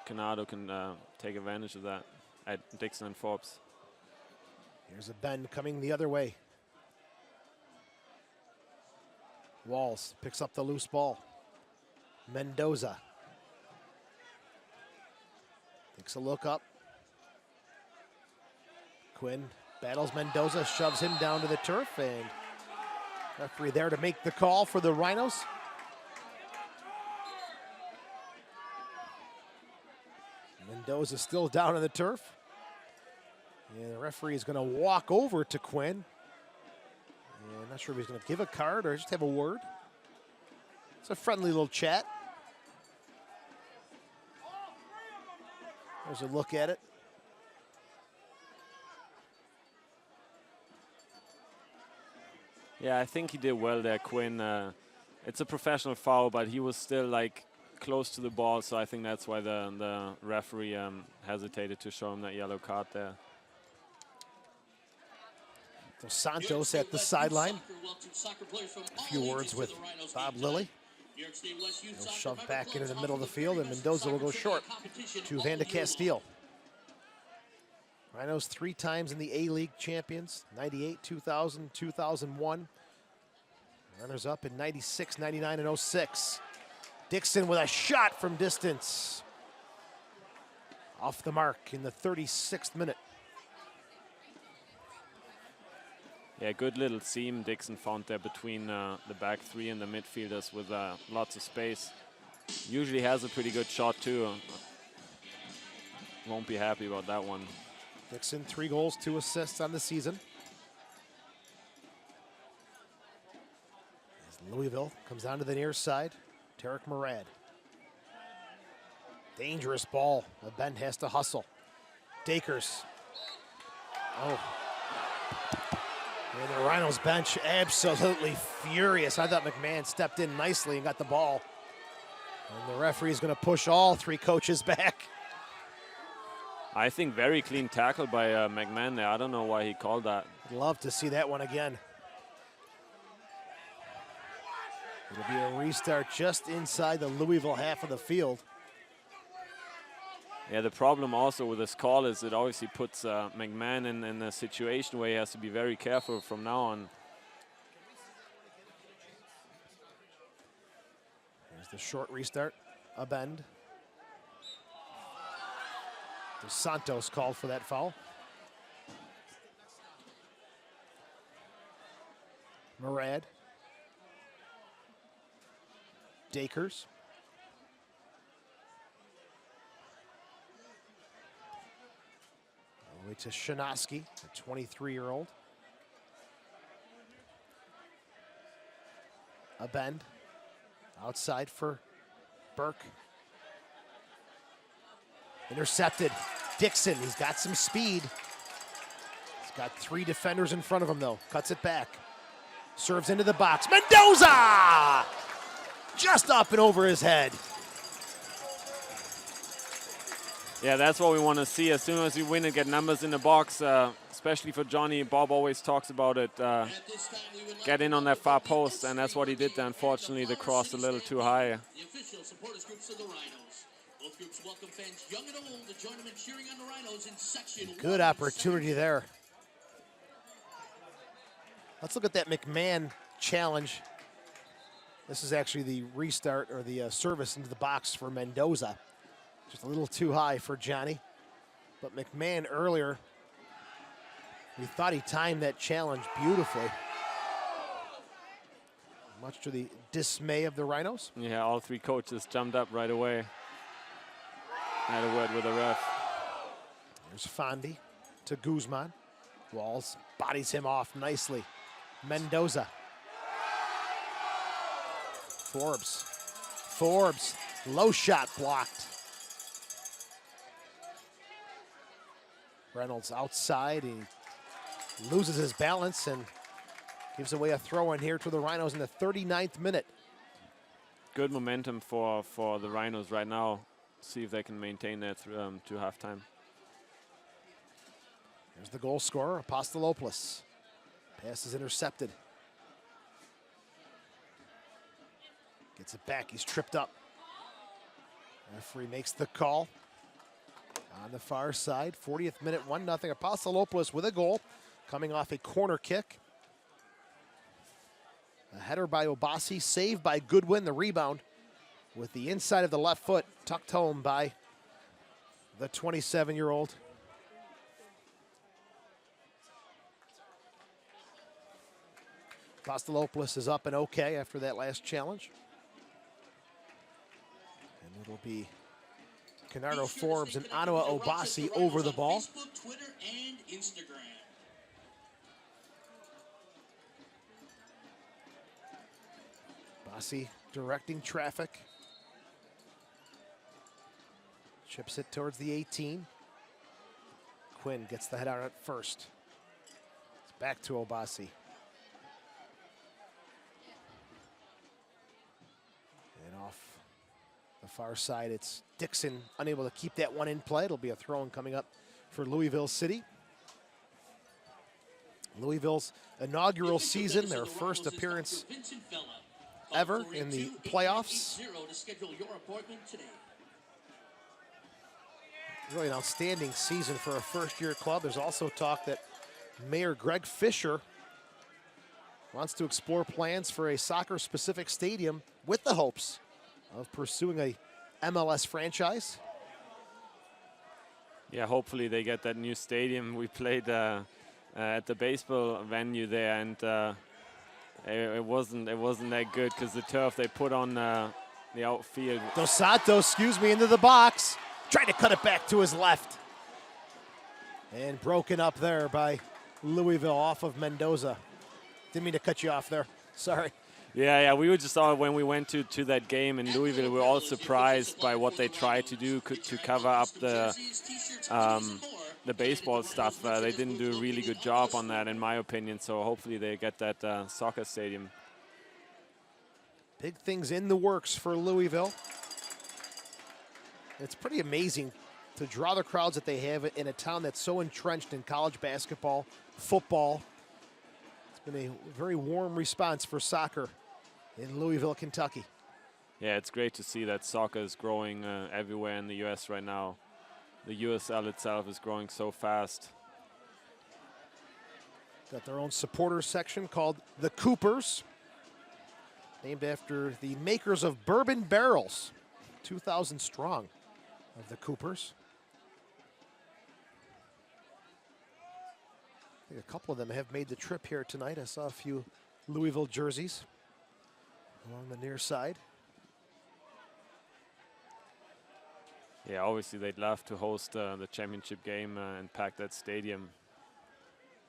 Canardo can take advantage of that at Dixon and Forbes. Here's a bend coming the other way. Walls picks up the loose ball. Mendoza. Takes a look up. Quinn battles Mendoza, shoves him down to the turf, and referee there to make the call for the Rhinos. Mendoza still down on the turf. And the referee is going to walk over to Quinn. And I'm not sure if he's going to give a card or just have a word. It's a friendly little chat. There's a look at it. Yeah, I think he did well there, Quinn. It's a professional foul, but he was still like close to the ball, so I think that's why the referee hesitated to show him that yellow card there. Dos Santos at the sideline. A few words with Bob Lilly. He'll shove back into the middle of the field, and Mendoza will go short to Van de Castile. Rhinos 3 times in the A-League champions, 98, 2000, 2001. Runners up in 96, 99, and 06. Dixon with a shot from distance. Off the mark in the 36th minute. Yeah, good little seam Dixon found there between the back three and the midfielders with lots of space. Usually has a pretty good shot too. Won't be happy about that one. Dixon, 3 goals, 2 assists on the season. As Louisville comes down to the near side, Tarek Murad. Dangerous ball. Ben has to hustle. Dakers. Oh. And the Rhinos bench absolutely furious. I thought McMahon stepped in nicely and got the ball. And the referee is going to push all 3 coaches back. I think very clean tackle by McMahon there. I don't know why he called that. Love to see that one again. It'll be a restart just inside the Louisville half of the field. Yeah, the problem also with this call is it obviously puts McMahon in a situation where he has to be very careful from now on. Here's the short restart, a bend. Dos Santos called for that foul. Murad. Dakers. All the way to Shanoski, a 23-year-old. A bend. Outside for Burke. Intercepted. Dixon, he's got some speed. He's got 3 defenders in front of him, though. Cuts it back. Serves into the box. Mendoza! Just up and over his head. Yeah, that's what we want to see. As soon as you win and get numbers in the box, especially for Johnny, Bob always talks about it. Get in on that far post, and that's what he did there. Unfortunately, the cross a little too high. The official supporters groups of the Rhinos. Both groups welcome fans young and old to join them in cheering on the Rhinos in section 1. Good opportunity there. Let's look at that McMahon challenge. This is actually the restart or the service into the box for Mendoza. Just a little too high for Johnny. But McMahon earlier, we thought he timed that challenge beautifully. Much to the dismay of the Rhinos. Yeah, all 3 coaches jumped up right away. Had a word with the ref. There's Fondi to Guzman. Walls bodies him off nicely. Mendoza. Forbes. Low shot blocked. Reynolds outside. He loses his balance and gives away a throw in here to the Rhinos in the 39th minute. Good momentum for the Rhinos right now. See if they can maintain that through to halftime. There's the goal scorer, Apostolopoulos. Pass is intercepted. Gets it back, he's tripped up. Referee makes the call. On the far side, 40th minute, 1-0. Apostolopoulos with a goal, coming off a corner kick. A header by Obasi, saved by Goodwin, the rebound with the inside of the left foot, tucked home by the 27-year-old. Apostolopoulos is up and okay after that last challenge. And it'll be Canardo Forbes and Anua Obasi over the ball. Facebook, Twitter, and Instagram. Obasi directing traffic. Chips it towards the 18. Quinn gets the head out at first. It's back to Obasi. And off the far side, it's Dixon unable to keep that one in play. It'll be a throw-in coming up for Louisville City. Louisville's inaugural season, their first appearance ever in the playoffs. Really an outstanding season for a first-year club. There's also talk that Mayor Greg Fisher wants to explore plans for a soccer-specific stadium with the hopes of pursuing a MLS franchise. Yeah, hopefully they get that new stadium. We played at the baseball venue there, and it wasn't that good because the turf they put on the outfield. Dos Santos, into the box. Trying to cut it back to his left. And broken up there by Louisville off of Mendoza. Didn't mean to cut you off there. Sorry. Yeah, we were just all, when we went to that game in Louisville, we were all surprised by what they tried to do to cover up the baseball stuff. They didn't do a really good job on that, in my opinion, so hopefully they get that soccer stadium. Big things in the works for Louisville. It's pretty amazing to draw the crowds that they have in a town that's so entrenched in college basketball, football. It's been a very warm response for soccer in Louisville, Kentucky. Yeah, it's great to see that soccer is growing everywhere in the U.S. right now. The USL itself is growing so fast. Got their own supporters section called the Coopers, named after the makers of bourbon barrels, 2,000 strong of the Coopers. I think a couple of them have made the trip here tonight. I saw a few Louisville jerseys along the near side. Yeah, obviously they'd love to host the championship game and pack that stadium.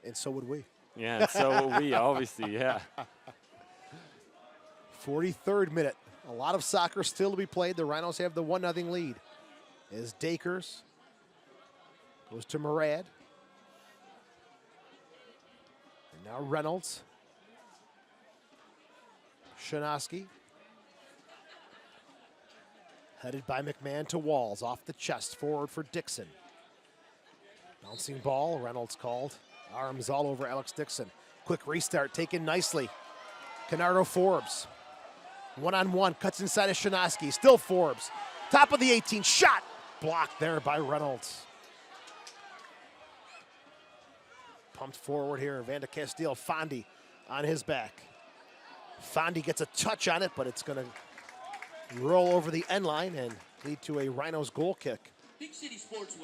And so would we. Yeah, and so will we, obviously, yeah. 43rd minute. A lot of soccer still to be played. The Rhinos have the 1-0 lead. As Dakers goes to Murad. And now Reynolds. Shanoski. Headed by McMahon to Walls. Off the chest. Forward for Dixon. Bouncing ball. Reynolds called. Arms all over Alex Dixon. Quick restart. Taken nicely. Canardo Forbes. One-on-one. Cuts inside of Shanoski. Still Forbes. Top of the 18. Shot. Blocked there by Reynolds. Pumped forward here. Vanda Castile. Fondi on his back. Fondi gets a touch on it, but it's going to roll over the end line and lead to a Rhinos goal kick.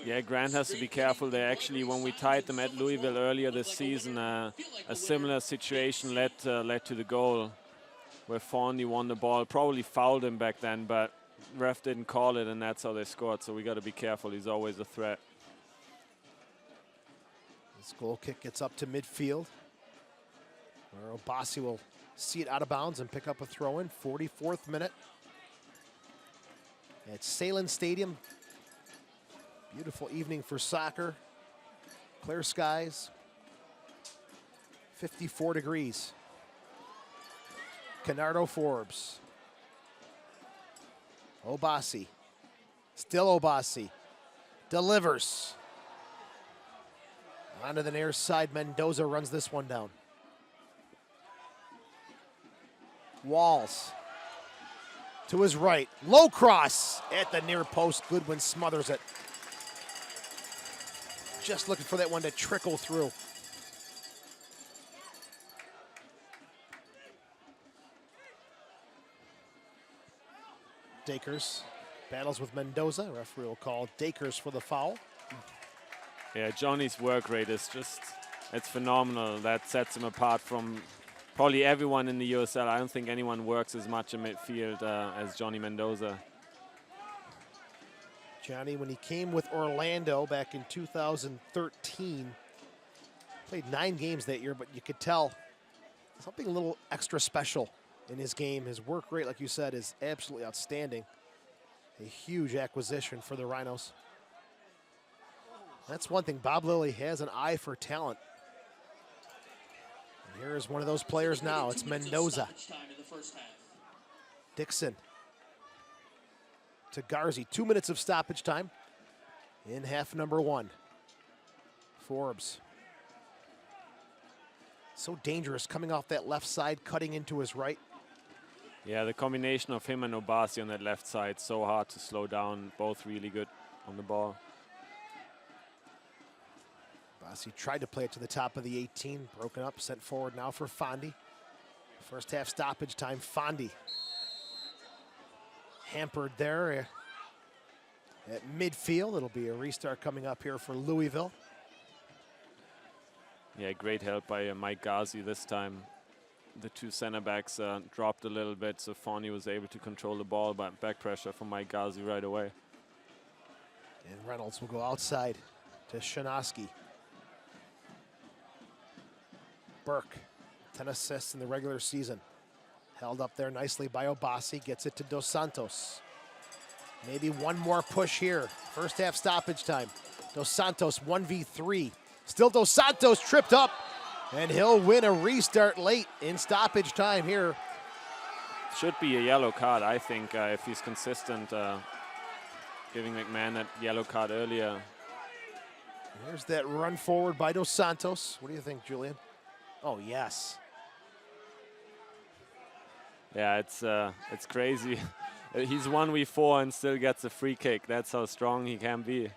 Yeah, Grant has to be careful there. Actually, when we tied them at Louisville earlier this season, a similar situation led to the goal where Fondi won the ball. Probably fouled him back then, but ref didn't call it, and that's how they scored. So we got to be careful. He's always a threat. This goal kick gets up to midfield, where Obasi will see it out of bounds and pick up a throw-in. 44th minute at Salem Stadium. Beautiful evening for soccer. Clear skies. 54 degrees. Canardo Forbes. Obasi. Still Obasi. Delivers. Onto the near side. Mendoza runs this one down. Walls. To his right. Low cross at the near post. Goodwin smothers it. Just looking for that one to trickle through. Dakers battles with Mendoza. Referee will call Dakers for the foul. Yeah, Johnny's work rate is just, it's phenomenal. That sets him apart from probably everyone in the USL. I don't think anyone works as much in midfield as Johnny Mendoza. Johnny, when he came with Orlando back in 2013, played 9 games that year, but you could tell something a little extra special in his game. His work rate, like you said, is absolutely outstanding. A huge acquisition for the Rhinos. That's one thing. Bob Lilly has an eye for talent. And here is one of those players now. It's Mendoza. Dixon. To Garzi. 2 minutes of stoppage time in half number 1. Forbes. So dangerous coming off that left side, cutting into his right. Yeah, the combination of him and Obasi on that left side, so hard to slow down. Both really good on the ball. Obasi tried to play it to the top of the 18. Broken up, sent forward now for Fondi. First half stoppage time, Fondi. Hampered there at midfield. It'll be a restart coming up here for Louisville. Yeah, great help by Mike Ghazi this time. The 2 center backs dropped a little bit, so Fondi was able to control the ball, but back pressure from Mike Ghazi right away. And Reynolds will go outside to Shanoski. Burke, 10 assists in the regular season. Held up there nicely by Obasi, gets it to Dos Santos. Maybe one more push here. First half stoppage time. Dos Santos 1v3. Still Dos Santos tripped up, and he'll win a restart late in stoppage time here. Should be a yellow card, I think, if he's consistent, giving McMahon that yellow card earlier. Here's that run forward by Dos Santos. What do you think, Julian? Oh, yes. Yeah, it's crazy. He's 1v4 and still gets a free kick. That's how strong he can be.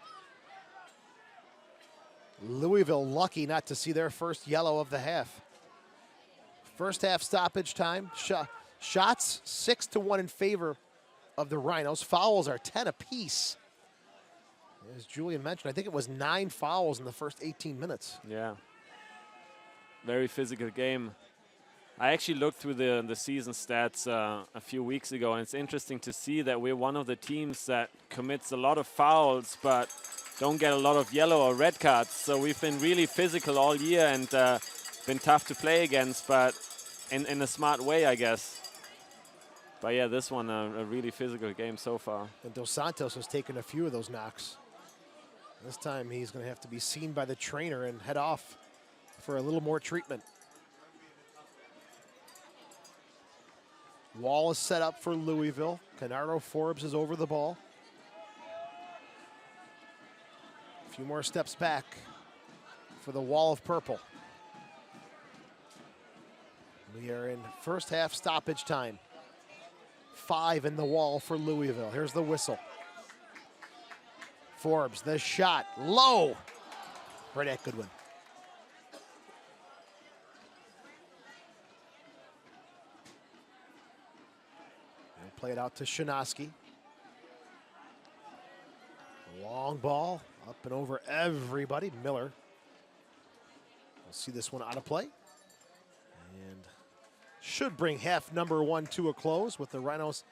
Louisville lucky not to see their first yellow of the half. First half stoppage time. Shots 6-1 in favor of the Rhinos. Fouls are 10 apiece. As Julian mentioned, I think it was 9 fouls in the first 18 minutes. Yeah. Very physical game. I actually looked through the season stats a few weeks ago, and it's interesting to see that we're one of the teams that commits a lot of fouls, but don't get a lot of yellow or red cards. So we've been really physical all year and been tough to play against, but in a smart way, I guess. But yeah, this one, a really physical game so far. And Dos Santos has taken a few of those knocks. This time he's going to have to be seen by the trainer and head off for a little more treatment. Wall is set up for Louisville. Canardo Forbes is over the ball. A few more steps back for the wall of purple. We are in first half stoppage time. 5 in the wall for Louisville. Here's the whistle. Forbes, the shot, low. Right at Goodwin. And play it out to Shinoski. Long ball, up and over everybody. Miller. We'll see this one out of play. And should bring half number 1 to a close with the Rhinos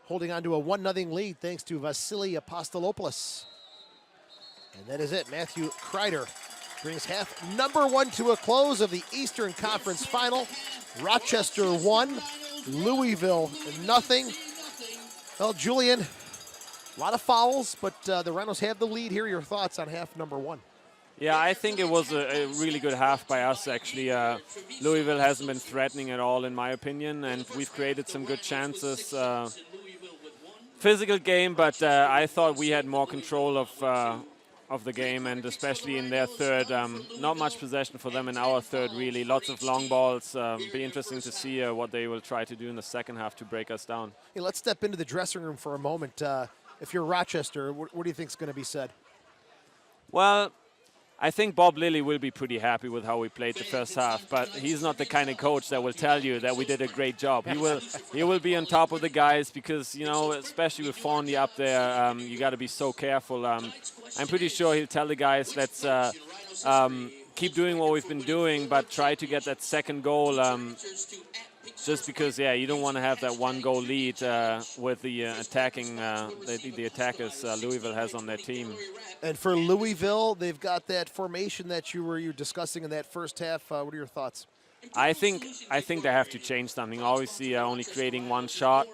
holding on to a 1-0 lead thanks to Vasily Apostolopoulos. And that is it. Matthew Kreider brings half number 1 to a close of the Eastern Conference Final. Rochester 1, Louisville 0. Well, Julian, a lot of fouls, but the Rhinos have the lead here. Your thoughts on half number 1? Yeah, I think it was a really good half by us, actually. Louisville hasn't been threatening at all, in my opinion, and we've created some good chances. Physical game, but I thought we had more control of the game, and especially in their third. Not much possession for them in our third, really. Lots of long balls. Be interesting to see what they will try to do in the second half to break us down. Hey, let's step into the dressing room for a moment. If you're Rochester, what do you think is going to be said? Well, I think Bob Lilly will be pretty happy with how we played the first half, but he's not the kind of coach that will tell you that we did a great job. He will be on top of the guys because, you know, especially with Forney up there, you got to be so careful. I'm pretty sure he'll tell the guys, let's keep doing what we've been doing, but try to get that second goal. Just because, yeah, you don't want to have that 1-goal lead with the attacking, the attackers Louisville has on their team. And for Louisville, they've got that formation that you were discussing in that first half. What are your thoughts? I think they have to change something. Obviously, only creating one shot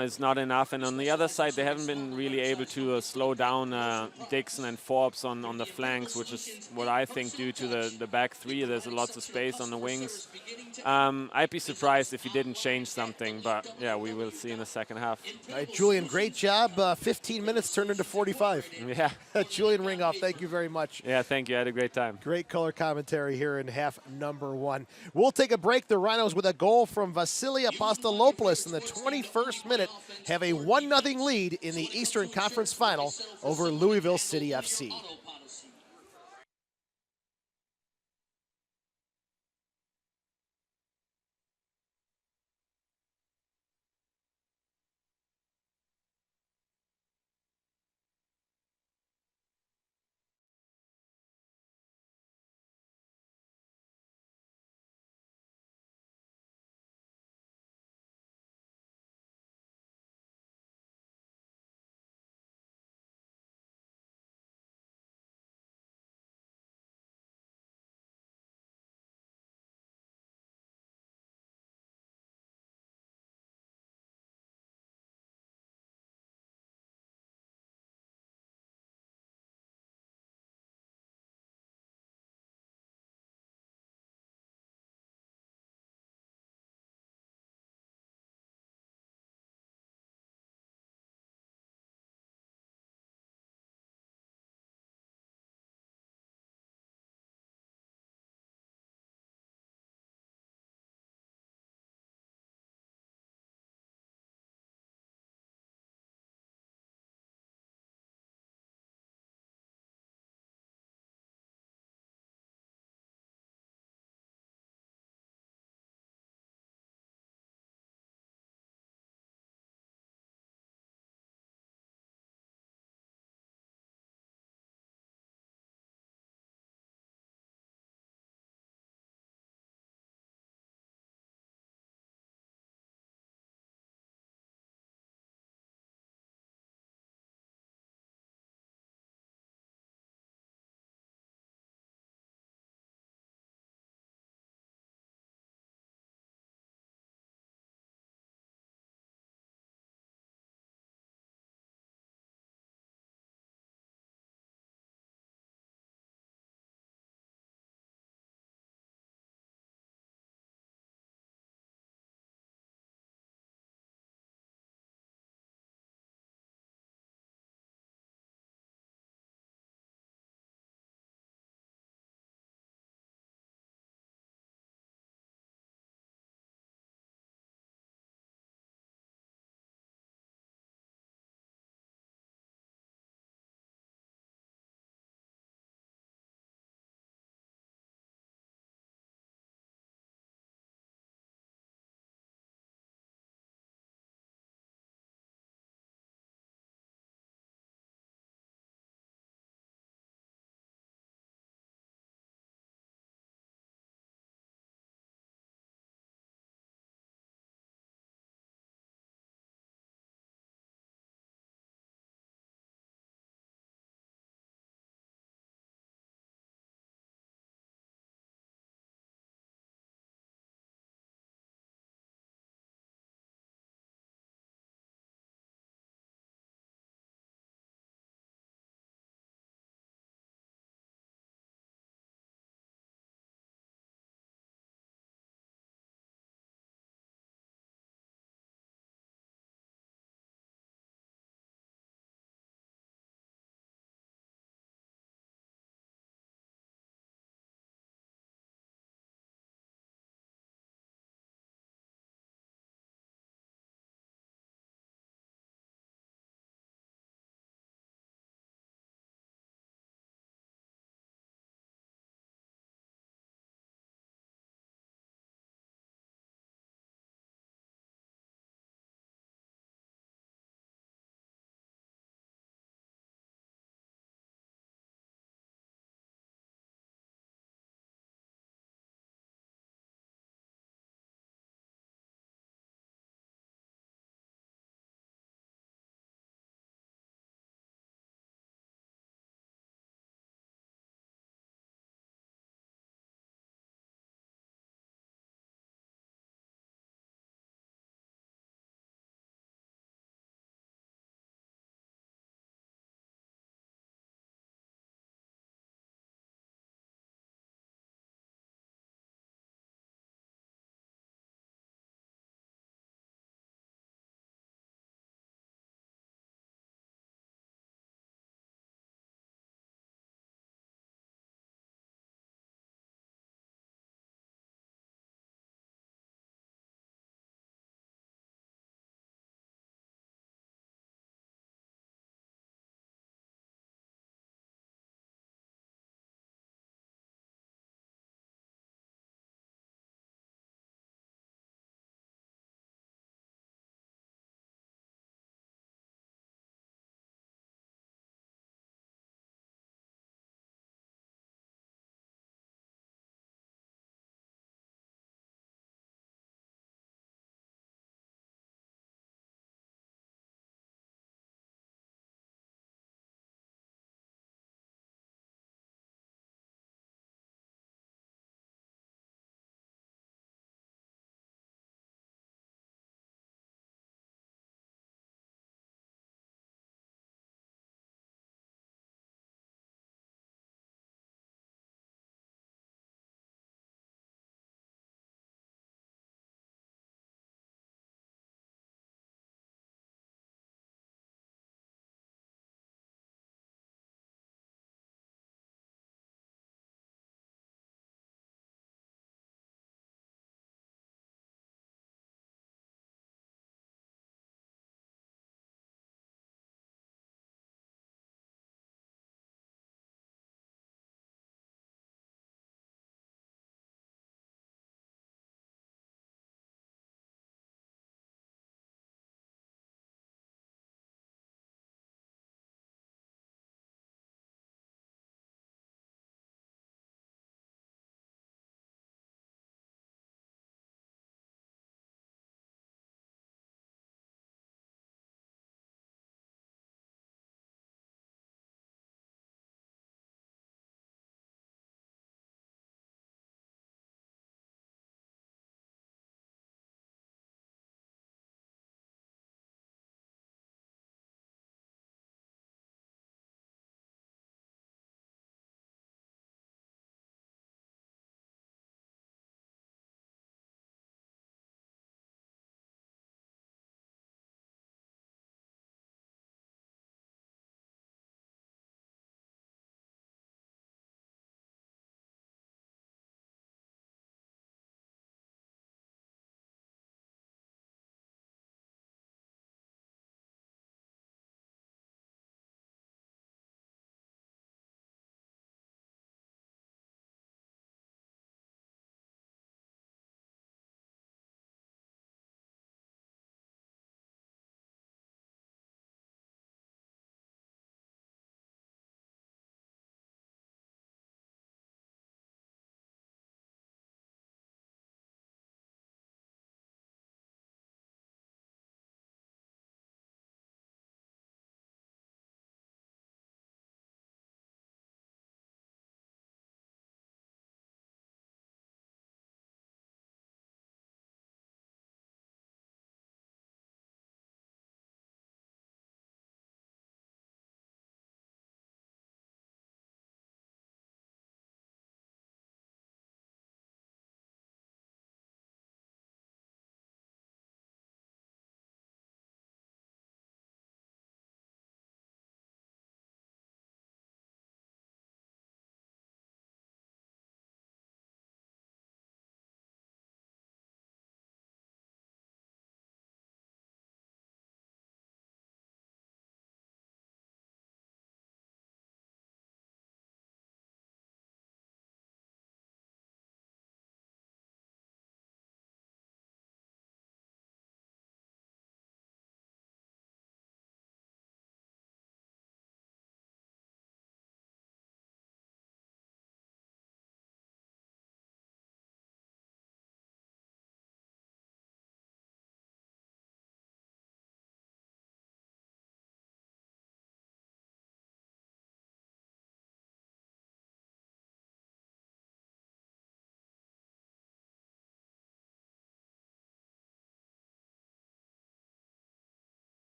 is not enough. And on the other side, they haven't been really able to slow down Dixon and Forbes on the flanks, which is what I think due to the back three. There's lots of space on the wings. I'd be surprised if he didn't change something, but yeah, we will see in the second half. All right, Julian, great job. 15 minutes turned into 45. Yeah. Julian Ringoff, thank you very much. Yeah, thank you. I had a great time. Great color commentary here in half number 1. We'll take a break. The Rhinos with a goal from Vasily Apostolopoulos in the 21st minute have a 1-0 lead in the Eastern Conference Final over Louisville City FC.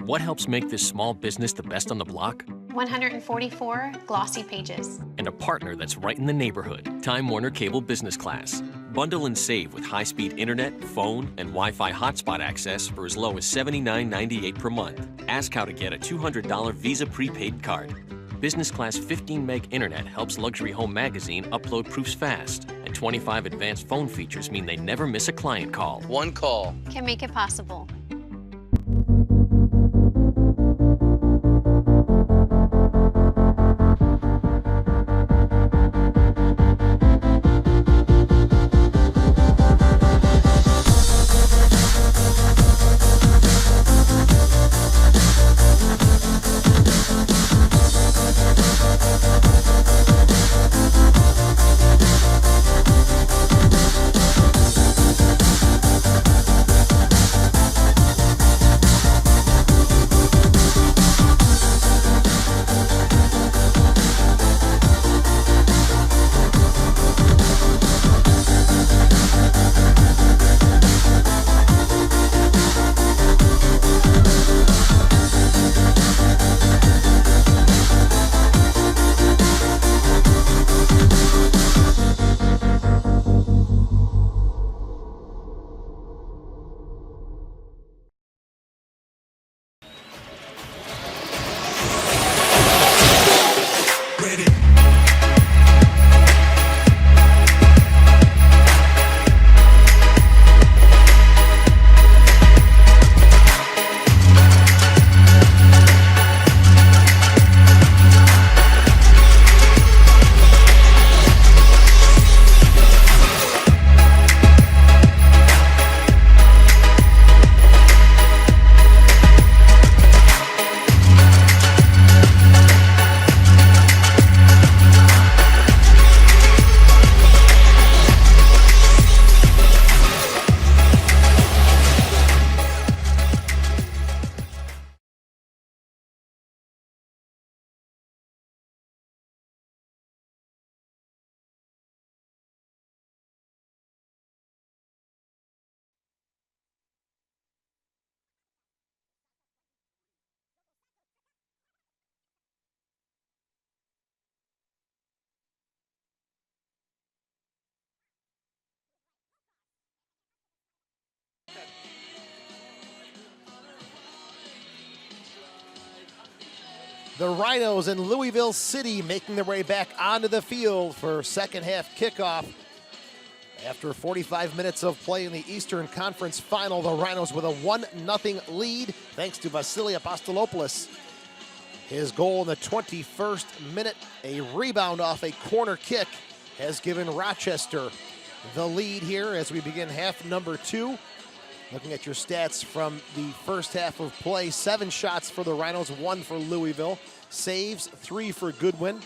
What helps make this small business the best on the block? 144 glossy pages. And a partner that's right in the neighborhood, Time Warner Cable Business Class. Bundle and save with high-speed internet, phone, and Wi-Fi hotspot access for as low as $79.98 per month. Ask how to get a $200 Visa prepaid card. Business Class 15 meg internet helps Luxury Home Magazine upload proofs fast. And 25 advanced phone features mean they never miss a client call. One call Can make it possible. The Rhinos in Louisville City making their way back onto the field for second half kickoff. After 45 minutes of play in the Eastern Conference Final, the Rhinos with a 1-0 lead thanks to Vasily Apostolopoulos. His goal in the 21st minute, a rebound off a corner kick, has given Rochester the lead here as we begin half number 2. Looking at your stats from the first half of play, 7 shots for the Rhinos, 1 for Louisville. Saves, 3 for Goodwin,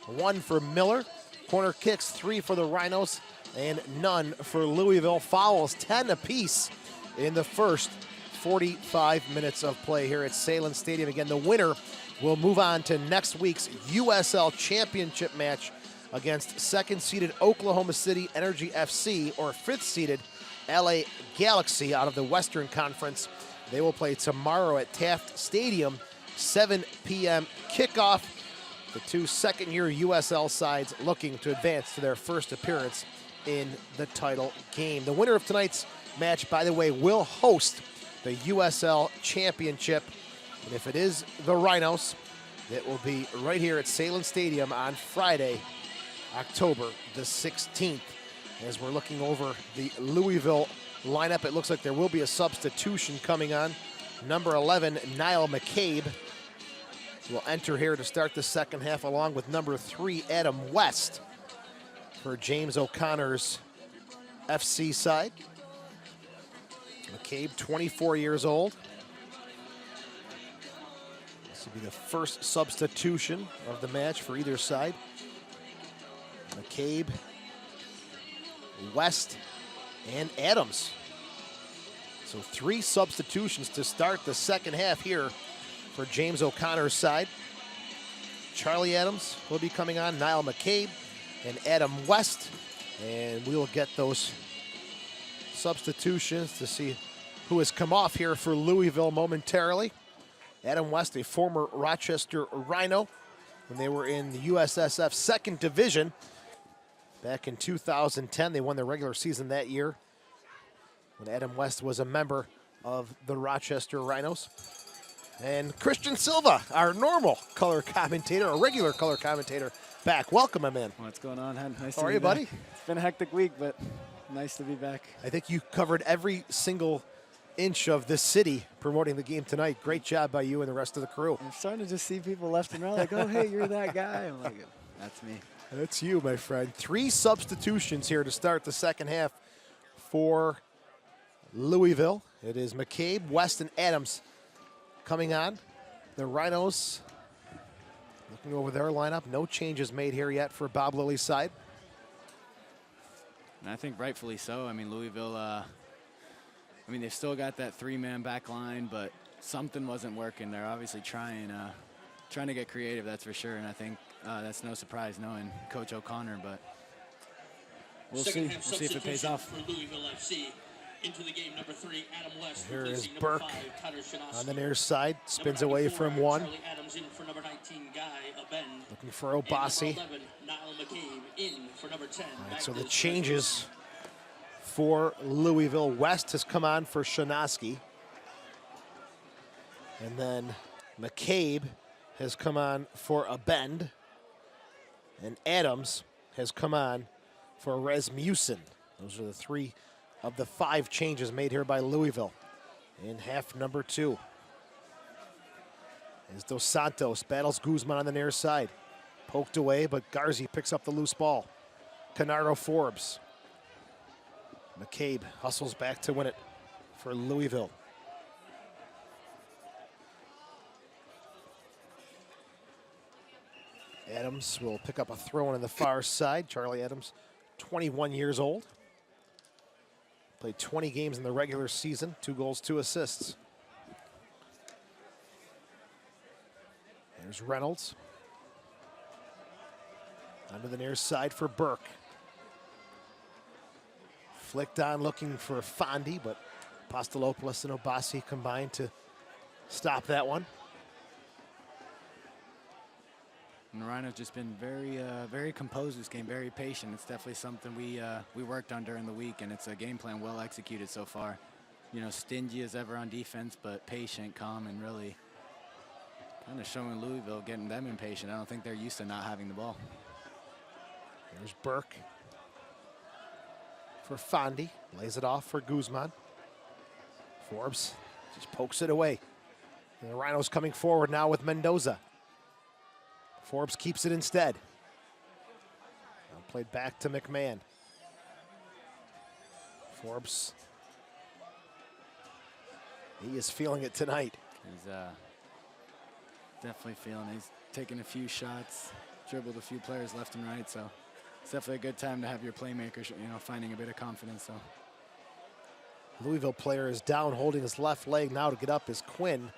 1 for Miller. Corner kicks, 3 for the Rhinos, and none for Louisville. Fouls, 10 apiece in the first 45 minutes of play here at Salem Stadium. Again, the winner will move on to next week's USL Championship match against second-seeded Oklahoma City Energy FC or fifth-seeded LA Galaxy out of the Western Conference. They will play tomorrow at Taft Stadium, 7 p.m. kickoff. The 2 second-year USL sides looking to advance to their first appearance in the title game. The winner of tonight's match, by the way, will host the USL Championship. And if it is the Rhinos, it will be right here at Salem Stadium on Friday, October the 16th. As we're looking over the Louisville lineup, it looks like there will be a substitution coming on. Number 11, Niall McCabe, will enter here to start the second half, along with number 3, Adam West, for James O'Connor's FC side. McCabe, 24 years old. This will be the first substitution of the match for either side. McCabe, West, and Adams. So 3 substitutions to start the second half here for James O'Connor's side. Charlie Adams will be coming on, Niall McCabe, and Adam West. And we will get those substitutions to see who has come off here for Louisville momentarily. Adam West, a former Rochester Rhino, when they were in the USSF second division back in 2010. They won the regular season that year when Adam West was a member of the Rochester Rhinos. And Christian Silva, our normal color commentator, a regular color commentator, back. Welcome him in. What's going on, Hen? Nice How to are be you, back. buddy? It's been a hectic week, but nice to be back. I think you covered every single inch of this city promoting the game tonight. Great job by you and the rest of the crew. I'm starting to just see people left and right like, oh, hey, you're that guy. I'm like, that's me. That's you, my friend. 3 substitutions here to start the second half for Louisville. It is McCabe, West, and Adams coming on. The Rhinos looking over their lineup. No changes made here yet for Bob Lilly's side. And I think rightfully so. I mean, Louisville, they've still got that 3-man back line, but something wasn't working. They're obviously trying to get creative, that's for sure. And I think that's no surprise knowing Coach O'Connor, but we'll see. We'll see if it pays off. For Louisville FC. Into the game, number 3, Adam West. Here is number Burke 5, Connor Shanowski. on the near side. Spins away 94, from one. Charlie Adams in for number 19, Guy Abend. Looking for Obasi. And number 11, Niall McCabe in for number 10. All right, so the changes for Louisville. West has come on for Shanowski. And then McCabe has come on for Abend. And Adams has come on for Rasmussen. Those are the 3 of the 5 changes made here by Louisville in half number 2. As Dos Santos battles Guzman on the near side. Poked away, but Garzi picks up the loose ball. Canardo Forbes. McCabe hustles back to win it for Louisville. Adams will pick up a throw in on the far side. Charlie Adams, 21 years old. Played 20 games in the regular season, 2 goals, 2 assists. There's Reynolds. Onto the near side for Burke. Flicked on looking for Fondi, but Apostolopoulos and Obasi combined to stop that one. And Rhino's just been very composed this game, very patient. It's definitely something we worked on during the week, and it's a game plan well executed so far. You know, stingy as ever on defense, but patient, calm, and really kind of showing Louisville, getting them impatient. I don't think they're used to not having the ball. There's Burke for Fondi. Lays it off for Guzman. Forbes just pokes it away. And the Rhinos coming forward now with Mendoza. Forbes keeps it instead. Now played back to McMahon. Forbes. He is feeling it tonight. He's definitely feeling it. He's taking a few shots, dribbled a few players left and right, so it's definitely a good time to have your playmakers, finding a bit of confidence. So Louisville player is down, holding his left leg now to get up is Quinn,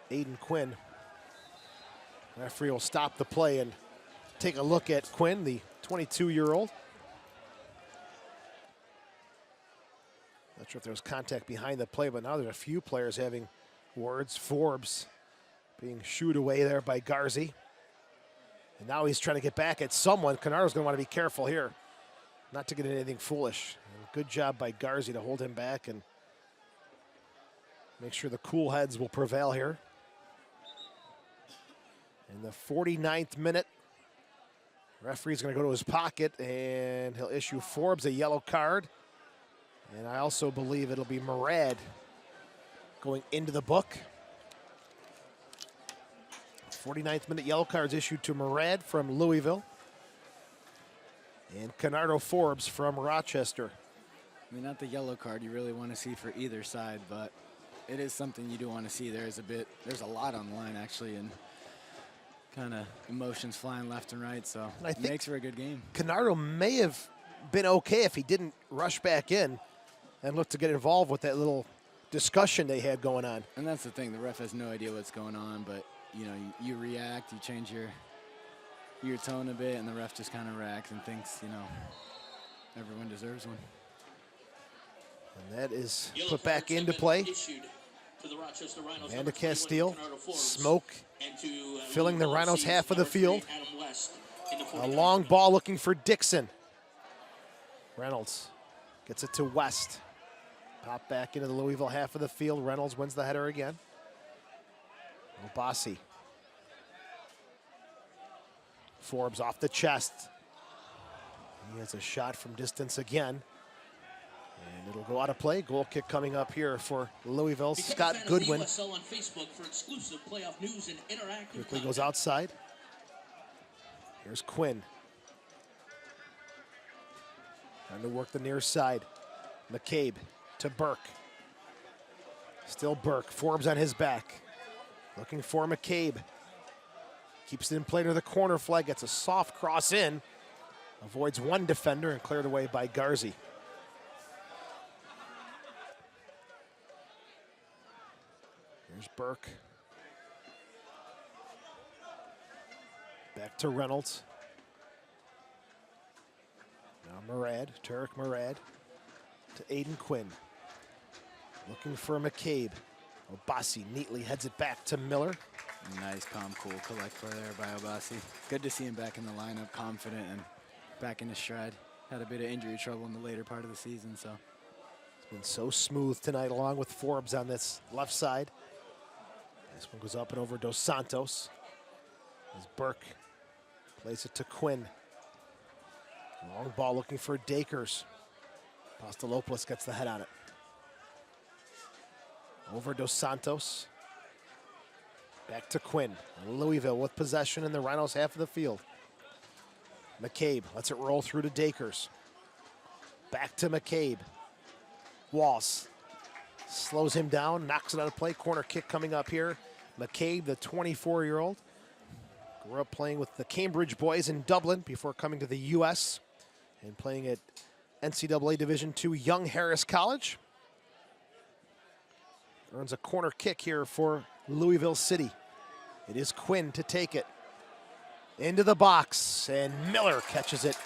Aiden Quinn. Referee will stop the play and take a look at Quinn, the 22-year-old. Not sure if there was contact behind the play, but now there's a few players having words. Forbes being shooed away there by Garzi. And now he's trying to get back at someone. Canardo's going to want to be careful here, not to get anything foolish. And good job by Garzi to hold him back and make sure the cool heads will prevail here. In the 49th minute, referee's going to go to his pocket and he'll issue Forbes a yellow card. And I also believe it'll be Murad going into the book. 49th minute yellow cards issued to Murad from Louisville. And Canardo Forbes from Rochester. I mean, not the yellow card you really want to see for either side, but it is something you do want to see. There's a lot on the line actually, and kind of emotions flying left and right, so it makes for a good game. Canardo may have been okay if he didn't rush back in and look to get involved with that little discussion they had going on. And that's the thing, the ref has no idea what's going on, but you react, you change your tone a bit, and the ref just kind of reacts and thinks, everyone deserves one. And that is put back into play. Issued for the Rochester Rhinos. And to Castile, smoke filling the Rhinos half of the field. A long ball looking for Dixon. Reynolds gets it to West. Pop back into the Louisville half of the field. Reynolds wins the header again. Obasi. Forbes off the chest. He has a shot from distance again. And it'll go out of play. Goal kick coming up here for Louisville. Scott Goodwin. USL on Facebook for exclusive playoff news and interactive Quickly goes outside. Here's Quinn. Trying to work the near side. McCabe to Burke. Still Burke. Forbes on his back. Looking for McCabe. Keeps it in play to the corner flag. Gets a soft cross in. Avoids one defender and cleared away by Garzi. Here's Burke. Back to Reynolds. Now Murad, Tarek Murad to Aiden Quinn. Looking for McCabe. Obasi neatly heads it back to Miller. Nice, calm, cool collect play there by Obasi. Good to see him back in the lineup, confident and back in his stride. Had a bit of injury trouble in the later part of the season, so. It's been so smooth tonight along with Forbes on this left side. This one goes up and over Dos Santos. As Burke plays it to Quinn. Long ball looking for Dakers. Pastalopoulos gets the head on it. Over Dos Santos. Back to Quinn. Louisville with possession in the Rhinos half of the field. McCabe lets it roll through to Dakers. Back to McCabe. Walsh slows him down, knocks it out of play. Corner kick coming up here. McCabe, the 24-year-old, grew up playing with the Cambridge boys in Dublin before coming to the U.S. and playing at NCAA Division II Young Harris College. Earns a corner kick here for Louisville City. It is Quinn to take it. Into the box, and Miller catches it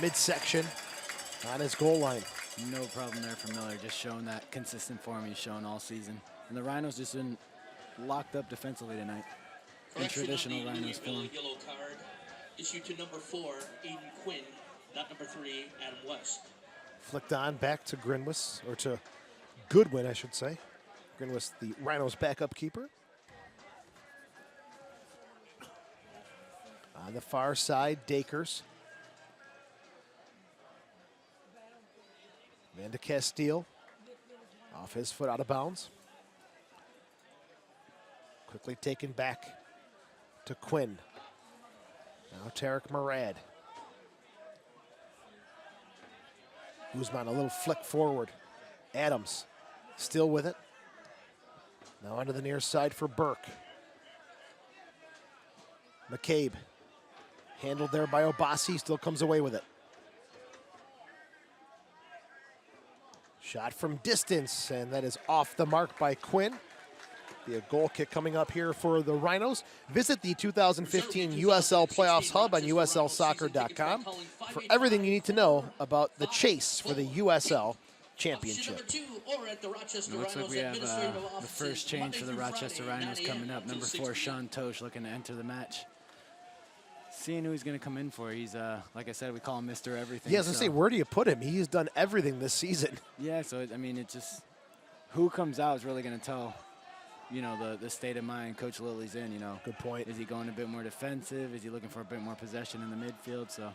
midsection on his goal line. No problem there for Miller, just showing that consistent form he's shown all season. And the Rhinos just been locked up defensively tonight. In traditional Rhinos form. Yellow card issued to number 4, Aiden Quinn, not number 3, Adam West. Flicked on back to Grinwis, or to Goodwin, I should say. Grinwis, the Rhinos' backup keeper. On the far side, Dakers. Van de Castile. Off his foot, out of bounds. Quickly taken back to Quinn. Now Tarek Murad. Guzman, a little flick forward. Adams still with it. Now onto the near side for Burke. McCabe. Handled there by Obasi, still comes away with it. Shot from distance, and that is off the mark by Quinn. Be a goal kick coming up here for the Rhinos. Visit the 2015 USL Playoffs Hub on USLsoccer.com for everything you need to know about the chase for the USL Championship. It looks like we have the first change for the Rochester Rhinos coming up. Number 4, Sean Tosh, looking to enter the match. Seeing who he's going to come in for. He's, like I said, we call him Mr. Everything. Yeah, I was going to say, where do you put him? He's done everything this season. Yeah, so, I mean, it just, who comes out is really going to tell, you know, the state of mind Coach Lilly's in, you know. Good point. Is he going a bit more defensive? Is he looking for a bit more possession in the midfield? So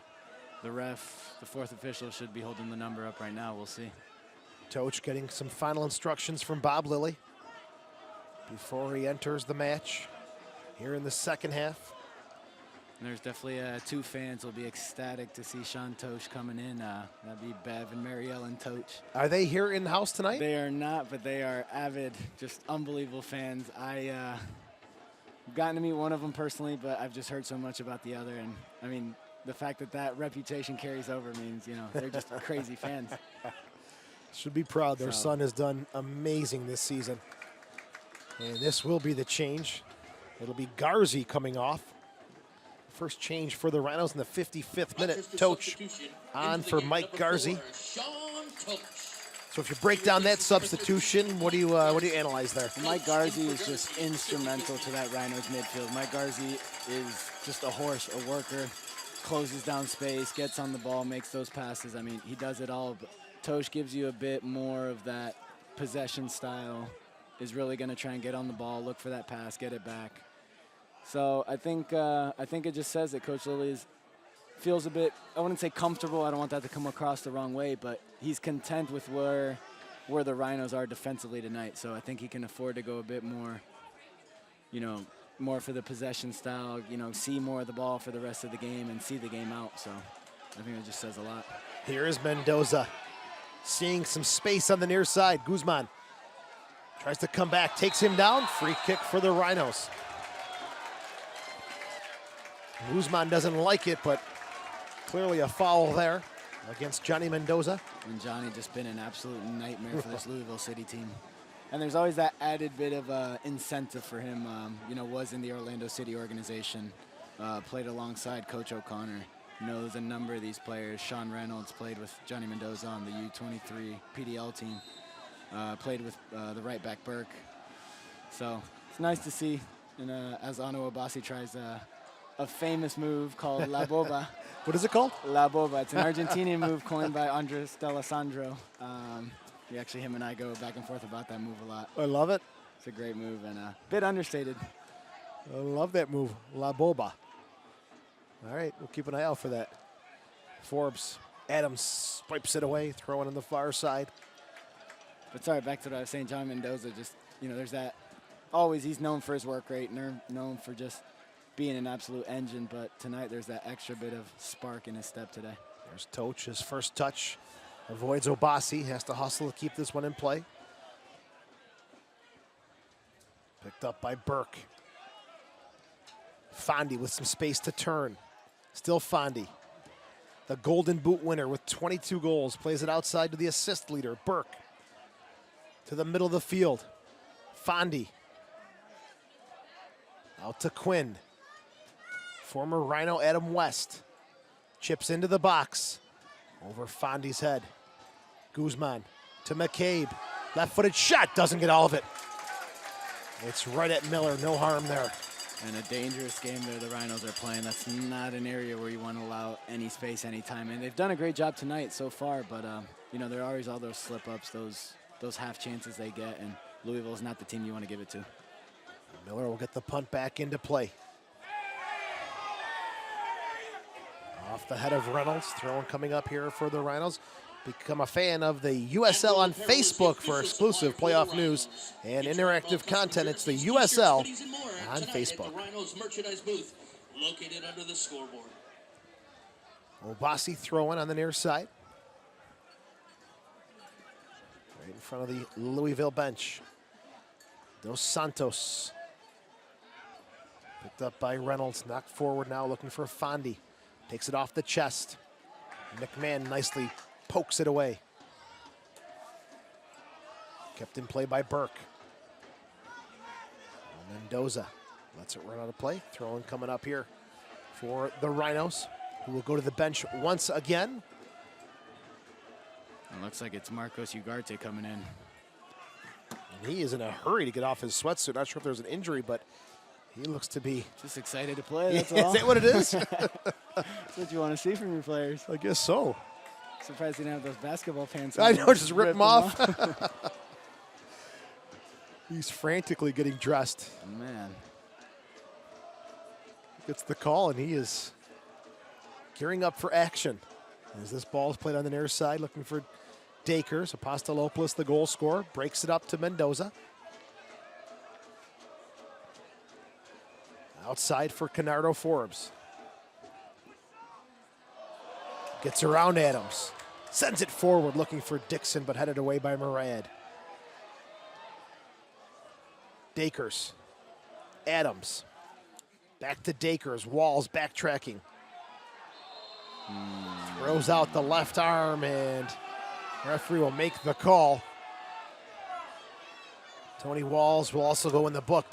the ref, the 4th official, should be holding the number up right now. We'll see. Toch getting some final instructions from Bob Lilly before he enters the match here in the second half. And there's definitely 2 fans will be ecstatic to see Sean Tosh coming in. That'd be Bev and Marielle Toch. Are they here in the house tonight? They are not, but they are avid, just unbelievable fans. I've gotten to meet one of them personally, but I've just heard so much about the other. And I mean, the fact that that reputation carries over means, you know, they're just crazy fans. Should be proud. Their son has done amazing this season. And this will be the change. It'll be Garzi coming off. First change for the Rhinos in the 55th minute. Toch on for Mike Garzi. So if you break down that substitution, what do you analyze there? Mike Garzi is just instrumental to that Rhinos midfield. Mike Garzi is just a horse, a worker, closes down space, gets on the ball, makes those passes. I mean, he does it all. But Tosh gives you a bit more of that possession style, is really going to try and get on the ball, look for that pass, get it back. So I think it just says that Coach Lilly feels a bit, I wouldn't say comfortable, I don't want that to come across the wrong way, but he's content with where the Rhinos are defensively tonight. So I think he can afford to go a bit more, more for the possession style, see more of the ball for the rest of the game and see the game out. So I think it just says a lot. Here is Mendoza seeing some space on the near side. Guzman tries to come back, takes him down. Free kick for the Rhinos. Guzman doesn't like it, but clearly a foul there against Johnny Mendoza. And Johnny just been an absolute nightmare for this Louisville City team. And there's always that added bit of incentive for him. Was in the Orlando City organization, played alongside Coach O'Connor, knows a number of these players. Sean Reynolds played with Johnny Mendoza on the U23 PDL team, played with the right back Burke. So it's nice to see, and as Anu Abasi tries a famous move called La Boba. What is it called? La Boba. It's an Argentinian move coined by Andres D'Alessandro. Him and I go back and forth about that move a lot. I love it. It's a great move and a bit understated. I love that move, La Boba. All right, we'll keep an eye out for that. Forbes, Adams wipes it away, throwing on the far side. But sorry, back to what I was saying, John Mendoza, just, there's that, always he's known for his work rate, known for just being an absolute engine, but tonight there's that extra bit of spark in his step today. There's Toch, his first touch. Avoids Obasi, has to hustle to keep this one in play. Picked up by Burke. Fondi with some space to turn. Still Fondi. The Golden Boot winner with 22 goals. Plays it outside to the assist leader, Burke. To the middle of the field. Fondi. Out to Quinn. Former Rhino Adam West. Chips into the box. Over Fondi's head. Guzman to McCabe. Left-footed shot, doesn't get all of it. It's right at Miller, no harm there. And a dangerous game there the Rhinos are playing. That's not an area where you want to allow any space, any time. And they've done a great job tonight so far, but there are always all those slip-ups, those half chances they get, and Louisville's not the team you want to give it to. Miller will get the punt back into play. Off the head of Reynolds, throwing coming up here for the Rhinos. Become a fan of the USL on Facebook for exclusive playoff news and interactive content. It's the USL on Facebook. Rhinos merchandise booth located under the scoreboard. Obasi throwing on the near side. Right in front of the Louisville bench. Dos Santos. Picked up by Reynolds, knocked forward now, looking for Fondi. Takes it off the chest. McMahon nicely pokes it away. Kept in play by Burke. Mendoza lets it run out of play. Throwing coming up here for the Rhinos, who will go to the bench once again. It looks like it's Marcos Ugarte coming in. And he is in a hurry to get off his sweatsuit. Not sure if there's an injury, but he looks to be just excited to play, that's all. Is that what it is? That's what you want to see from your players. I guess so. Surprised he didn't have those basketball pants on. I know, just rip them off. off. He's frantically getting dressed. Man. Gets the call, and he is gearing up for action. As this ball is played on the near side, looking for Dakers. Apostolopoulos, the goal scorer, breaks it up to Mendoza. Outside for Canardo Forbes. Gets around Adams. Sends it forward, looking for Dixon, but headed away by Murad. Dakers. Adams. Back to Dakers. Walls backtracking. Throws out the left arm, and referee will make the call. Tony Walls will also go in the book.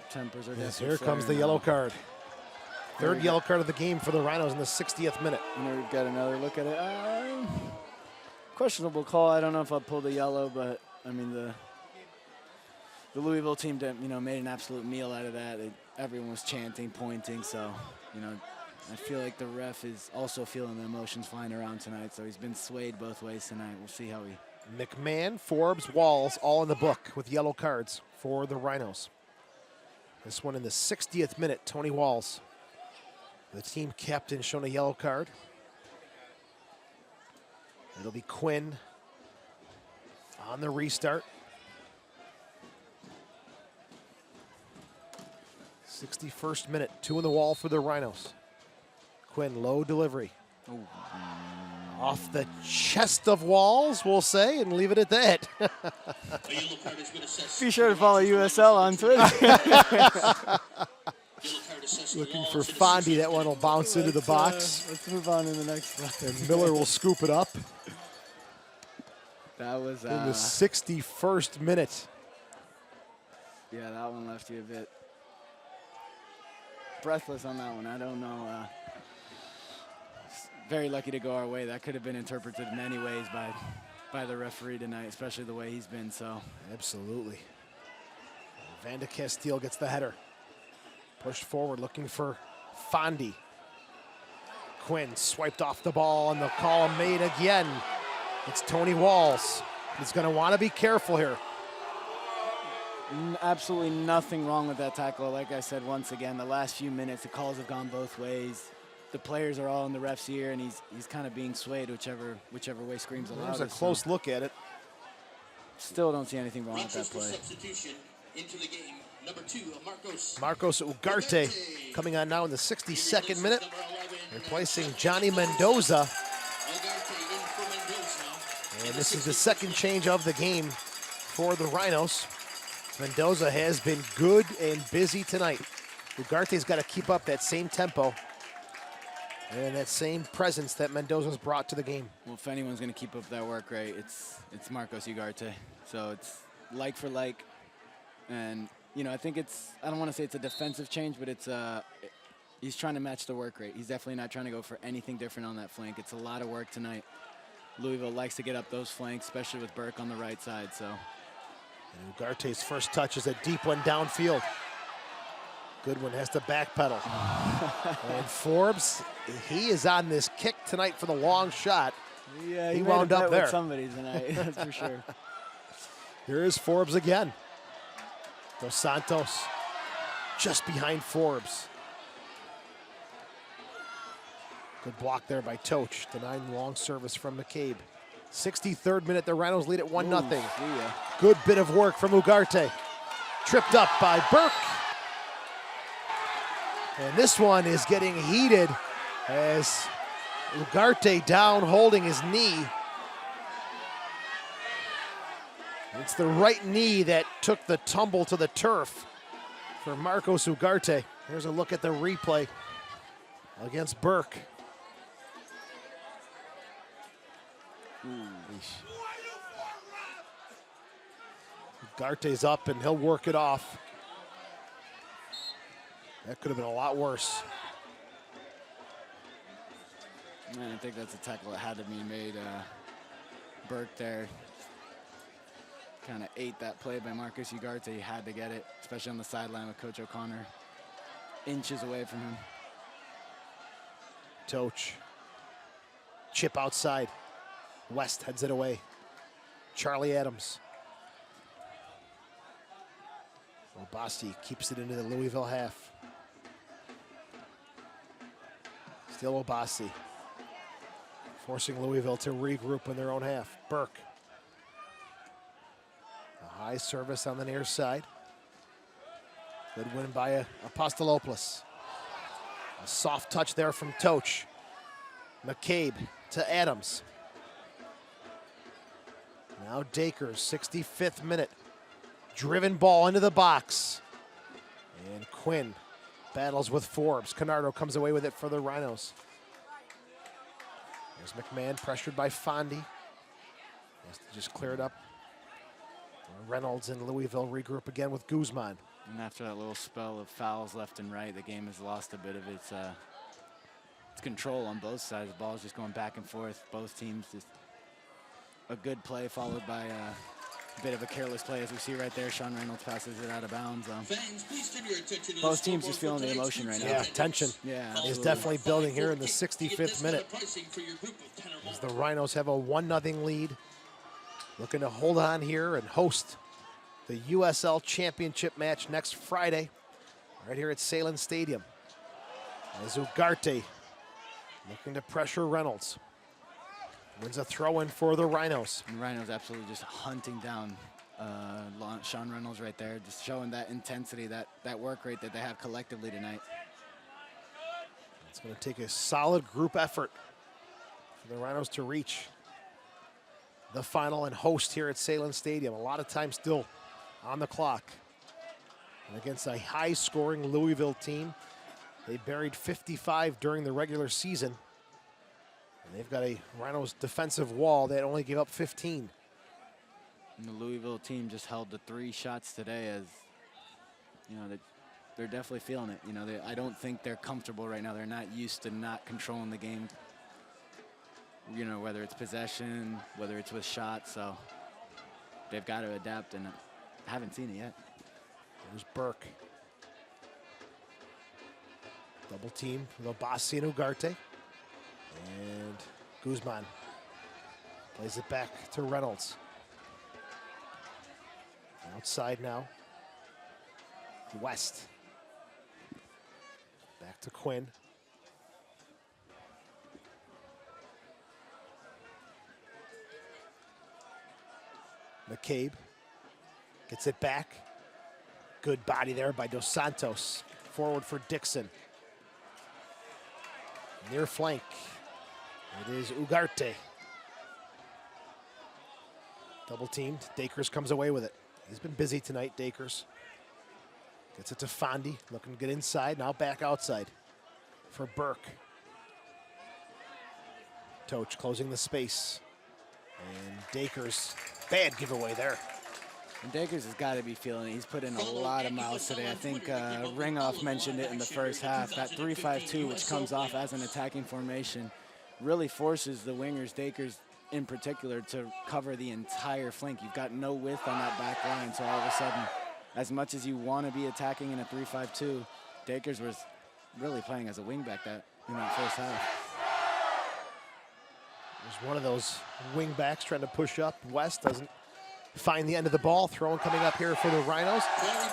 Tempers are yes, here comes the yellow card. Third yellow card of the game for the Rhinos in the 60th minute. And we've got another look at it. Questionable call. I don't know if I'll pull the yellow, but I mean the Louisville team did, made an absolute meal out of that. Everyone was chanting, pointing, so I feel like the ref is also feeling the emotions flying around tonight. So he's been swayed both ways tonight. We'll see how he. McMahon, Forbes, Walls, all in the book with yellow cards for the Rhinos. This one in the 60th minute, Tony Walls, the team captain, shown a yellow card. It'll be Quinn on the restart. 61st minute, 2 in the wall for the Rhinos. Quinn, low delivery. Ooh. Off the chest of Walls, we'll say, and leave it at that. Be sure to follow USL on Twitter. Looking for Fondy. That one will bounce into the box. Let's move on to the next one. And Miller will scoop it up. That was in the 61st minute. Yeah, that one left you a bit breathless on that one. I don't know. Very lucky to go our way. That could have been interpreted many ways by the referee tonight, especially the way he's been. So absolutely. Van de Castile gets the header. Pushed forward, looking for Fondy. Quinn swiped off the ball, and the call made again. It's Tony Walls. He's going to want to be careful here. Absolutely nothing wrong with that tackle. Like I said, once again, the last few minutes, the calls have gone both ways. The players are all in the ref's ear, and he's kind of being swayed whichever way screams aloud. There's a close look at it. Still don't see anything wrong with that play. Substitution into the game. Number 2, Marcos Ugarte coming on now in the 62nd minute, replacing Johnny Mendoza. And this is the second change of the game for the Rhinos. Mendoza has been good and busy tonight. Ugarte's got to keep up that same tempo and that same presence that Mendoza's brought to the game. Well, if anyone's going to keep up that work rate, it's Marcos Ugarte. So it's like for like. And, I think I don't want to say it's a defensive change, but he's trying to match the work rate. He's definitely not trying to go for anything different on that flank. It's a lot of work tonight. Louisville likes to get up those flanks, especially with Burke on the right side. So. And Ugarte's first touch is a deep one downfield. Goodwin has to backpedal. And Forbes, he is on this kick tonight for the long shot. Yeah, he wound up there. With somebody tonight, that's for sure. Here is Forbes again. Dos Santos just behind Forbes. Good block there by Toch. Denying long service from McCabe. 63rd minute, the Rhinos lead at 1-0. Good bit of work from Ugarte. Tripped up by Burke. And this one is getting heated as Ugarte down holding his knee. It's the right knee that took the tumble to the turf for Marcos Ugarte. Here's a look at the replay against Burke. Ugarte's up and he'll work it off. That could have been a lot worse. Man, I think that's a tackle that had to be made. Burke there kind of ate that play by Marcos Ugarte. He had to get it, especially on the sideline with Coach O'Connor inches away from him. Toch. Chip outside. West heads it away. Charlie Adams. Obasi keeps it into the Louisville half. Still Obasi. Forcing Louisville to regroup in their own half. Burke. A high service on the near side. Good win by Apostolopoulos. A soft touch there from Toch. McCabe to Adams. Now Dakers, 65th minute. Driven ball into the box. And Quinn battles with Forbes. Canardo comes away with it for the Rhinos. There's McMahon pressured by Fondy. Has to just clear it up. Reynolds and Louisville regroup again with Guzman. And after that little spell of fouls left and right, the game has lost a bit of its control on both sides. The ball's just going back and forth. Both teams just a good play followed by a bit of a careless play, as we see right there. Sean Reynolds passes it out of bounds. Fans, please turn your attention to Both the teams just feeling the scoreboard for emotion right now. Yeah, tension Yeah, is absolutely. definitely building here in the 65th minute. Pricing for your group of 10 or As more. the Rhinos have a 1-0 lead. Looking to hold on here and host the USL Championship match next Friday, right here at Salem Stadium. As Ugarte looking to pressure Reynolds. Wins a throw-in for the Rhinos. And Rhinos absolutely just hunting down Sean Reynolds right there, just showing that intensity, that work rate that they have collectively tonight. It's going to take a solid group effort for the Rhinos to reach the final and host here at Salem Stadium. A lot of time still on the clock. And against a high-scoring Louisville team, they buried 55 during the regular season. And they've got a Rhinos defensive wall that only gave up 15. And the Louisville team just held the 3 shots today, as you know, they're definitely feeling it. You know, I don't think they're comfortable right now. They're not used to not controlling the game. You know, whether it's possession, whether it's with shots, so they've got to adapt, and I haven't seen it yet. There's Burke. Double team with Obasi and Ugarte. And Guzman plays it back to Reynolds. Outside now. West. Back to Quinn. McCabe gets it back. Good body there by Dos Santos. Forward for Dixon. Near flank. It is Ugarte. Double teamed. Dakers comes away with it. He's been busy tonight, Dakers. Gets it to Fondi. Looking to get inside. Now back outside for Burke. Toch closing the space. And Dakers, bad giveaway there. And Dakers has got to be feeling it. He's put in a lot of miles today. I think Ringoff mentioned it in the first half. That 3-5-2, which comes off as an attacking formation, really forces the wingers, Dakers in particular, to cover the entire flank. You've got no width on that back line, so all of a sudden, as much as you want to be attacking in a 3-5-2, Dakers was really playing as a wingback in that first half. There's one of those wing backs trying to push up. West doesn't find the end of the ball. Throwing coming up here for the Rhinos.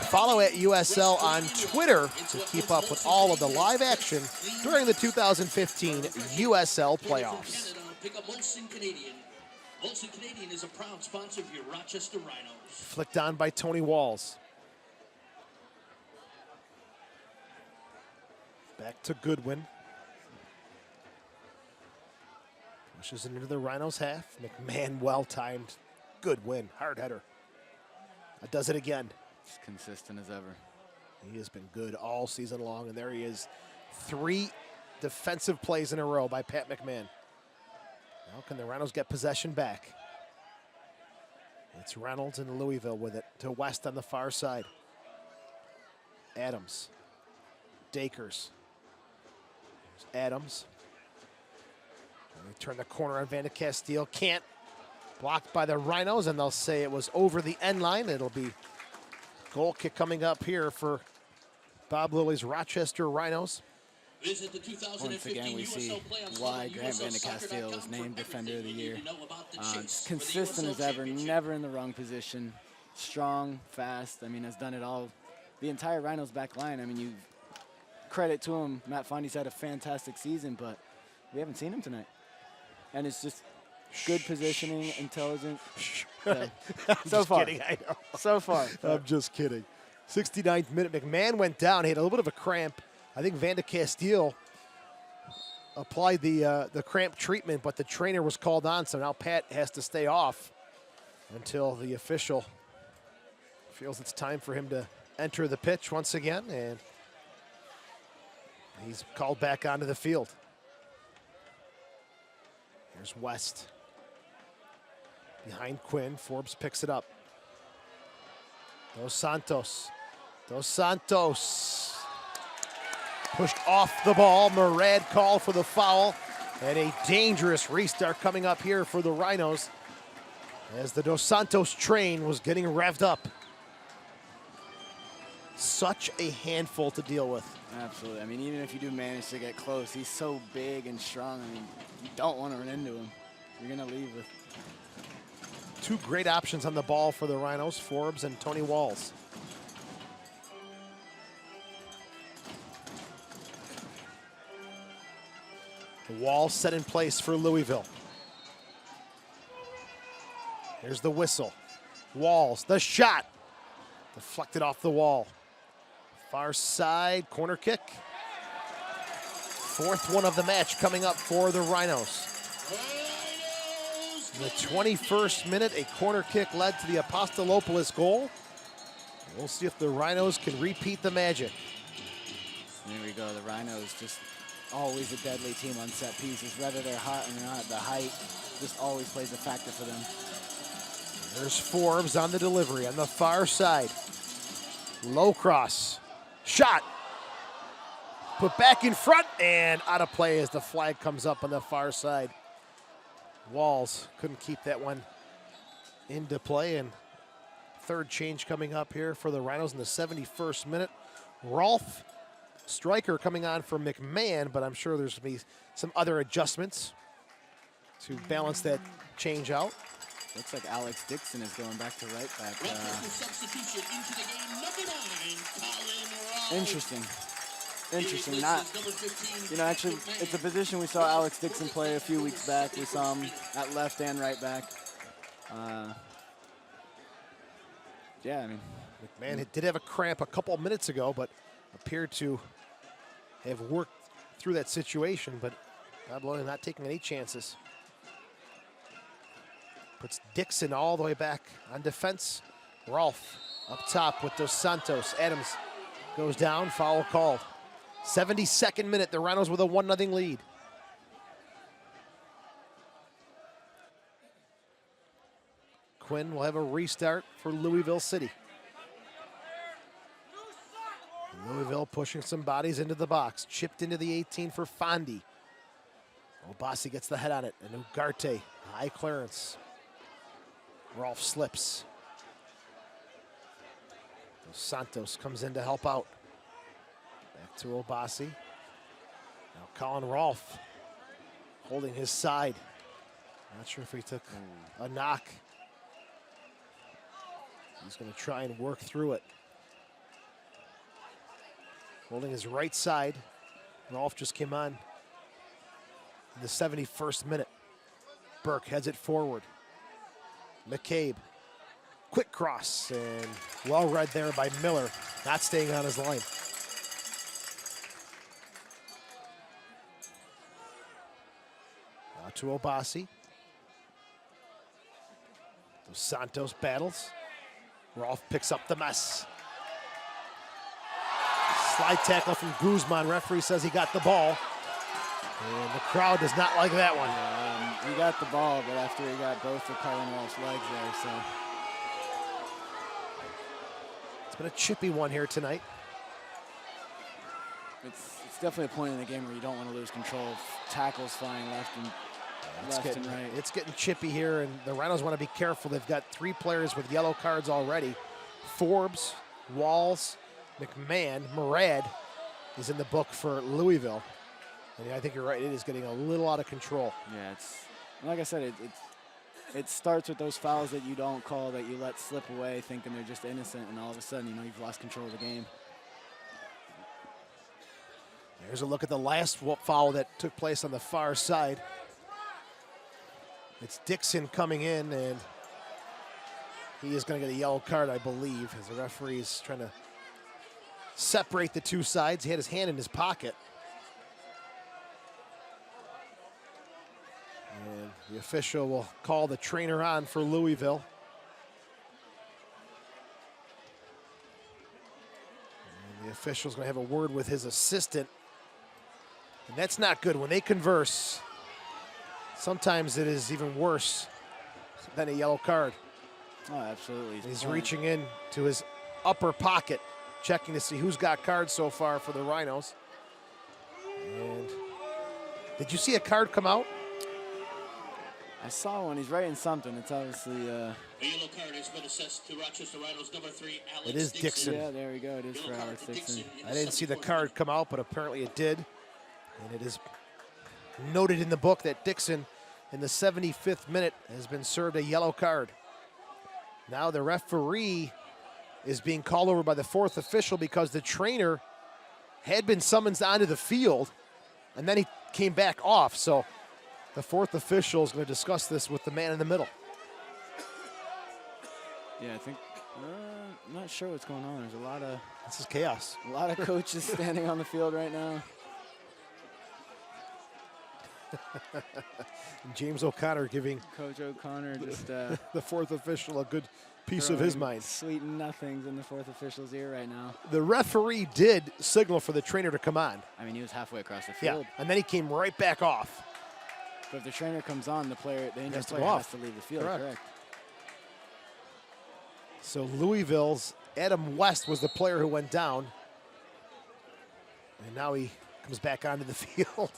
Follow at USL on Twitter to keep up with all of the live action during the 2015 USL playoffs. Pick up Molson Canadian. Molson Canadian is a proud sponsor of your Rochester Rhinos. Flicked on by Tony Walls. Back to Goodwin. Pushes it into the Rhinos half. McMahon well-timed. Good win. Hard header. That does it again. As consistent as ever. He has been good all season long, and there he is. 3 defensive plays in a row by Pat McMahon. Now can the Rhinos get possession back? It's Reynolds and Louisville with it to West on the far side. Adams. Dakers. There's Adams. And they turn the corner on Van de Castile. Can't. Blocked by the Rhinos, and they'll say it was over the end line. It'll be goal kick coming up here for Bob Lilly's Rochester Rhinos. Visit the 2015 Once again, we see USL playoffs why on Grant Van de USLsoccer.com Castile was for named Defender of the everything you Year. need to know about the chase for the Consistent USL as ever, Championship. never in the wrong position. Strong, fast. I mean, has done it all. The entire Rhinos back line. I mean, you credit to him. Matt Fondy's had a fantastic season, but we haven't seen him tonight. And it's just good positioning, intelligent. So far. Kidding, I know. So far. I'm just kidding. 69th minute, McMahon went down. He had a little bit of a cramp. I think Van de Castile applied the cramp treatment, but the trainer was called on, so now Pat has to stay off until the official feels it's time for him to enter the pitch once again, and he's called back onto the field. Here's West. Behind Quinn, Forbes picks it up. Dos Santos. Dos Santos. Pushed off the ball. Murad called for the foul. And a dangerous restart coming up here for the Rhinos. as the Dos Santos train was getting revved up. Such a handful to deal with. Absolutely. I mean, even if you do manage to get close, he's so big and strong. I mean, you don't want to run into him. You're going to leave with. Two great options on the ball for the Rhinos, Forbes and Tony Walls. The wall set in place for Louisville. Here's the whistle. Walls, the shot. Deflected off the wall. Far side, corner kick. Fourth one of the match coming up for the Rhinos. In the 21st minute, a corner kick led to the Apostolopoulos goal. We'll see if the Rhinos can repeat the magic. There we go, the Rhinos just always a deadly team on set pieces. Whether they're hot or not, the height just always plays a factor for them. There's Forbes on the delivery on the far side. Low cross. Shot. Put back in front and out of play as the flag comes up on the far side. Walls couldn't keep that one into play, and third change coming up here for the Rhinos in the 71st minute. Rolf Stryker coming on for McMahon, but I'm sure there's going to be some other adjustments to balance that change out. Looks like Alex Dixon is going back to right back. Substitution into the game, number 9, Colin Rolfe. Interesting. Interesting. Not, you know, actually, it's a position we saw Alex Dixon play a few weeks back. We saw him at left and right back. Yeah, I mean. McMahon did have a cramp a couple minutes ago, but appeared to have worked through that situation, but Babylon not taking any chances. Puts Dixon all the way back on defense. Rolfe up top with Dos Santos. Adams goes down, foul called. 72nd minute, the Rhinos with a 1-0 lead. Quinn will have a restart for Louisville City. Louisville pushing some bodies into the box. Chipped into the 18 for Fondi. Obasi gets the head on it. And Ugarte, high clearance. Rolfe slips. Dos Santos comes in to help out. Back to Obasi. Now Colin Rolfe holding his side. Not sure if he took a knock. He's going to try and work through it. Holding his right side. Rolfe just came on in the 71st minute. Burke heads it forward. McCabe, quick cross, and well read there by Miller, not staying on his line. Now to Obasi. Dos Santos battles. Rolfe picks up the mess. Slide tackle from Guzman. Referee says he got the ball. And the crowd does not like that one. He got the ball, but after he got both of Colin Rolfe's legs there, so. It's been a chippy one here tonight. It's definitely a point in the game where you don't want to lose control. Tackles flying left and right. It's getting chippy here, and the Rhinos want to be careful. They've got 3 players with yellow cards already. Forbes, Walls, McMahon, Murad is in the book for Louisville. And I think you're right, it is getting a little out of control. Yeah, it's like I said, it starts with those fouls that you don't call, that you let slip away thinking they're just innocent, and all of a sudden, you know, you've lost control of the game. Here's a look at the last foul that took place on the far side. It's Dixon coming in, and he is going to get a yellow card, I believe, as the referee is trying to separate the two sides. He had his hand in his pocket. And the official will call the trainer on for Louisville. And the official's going to have a word with his assistant. And that's not good. When they converse, sometimes it is even worse than a yellow card. Oh, absolutely. He's reaching in to his upper pocket, checking to see who's got cards so far for the Rhinos. And did you see a card come out? I saw one. He's writing something. It's obviously. A yellow card has been assessed to Rochester Rhinos number 3, Alex It is Dixon. Yeah, there we go. It is for Alex Dixon. I didn't see the card come out, but apparently it did. And it is noted in the book that Dixon, in the 75th minute, has been served a yellow card. Now the referee is being called over by the fourth official because the trainer had been summoned onto the field, and then he came back off. So the fourth official is going to discuss this with the man in the middle. Yeah, I think. I'm not sure what's going on. There's a lot of. This is chaos. A lot of coaches standing on the field right now. James O'Connor giving Coach O'Connor just the fourth official a good piece of his mind. Sweet nothings in the fourth official's ear right now. The referee did signal for the trainer to come on. I mean, he was halfway across the field. Yeah, and then he came right back off. But if the trainer comes on, the injured Has to player go has off. to leave the field. Correct. So Louisville's Adam West was the player who went down. And now he comes back onto the field.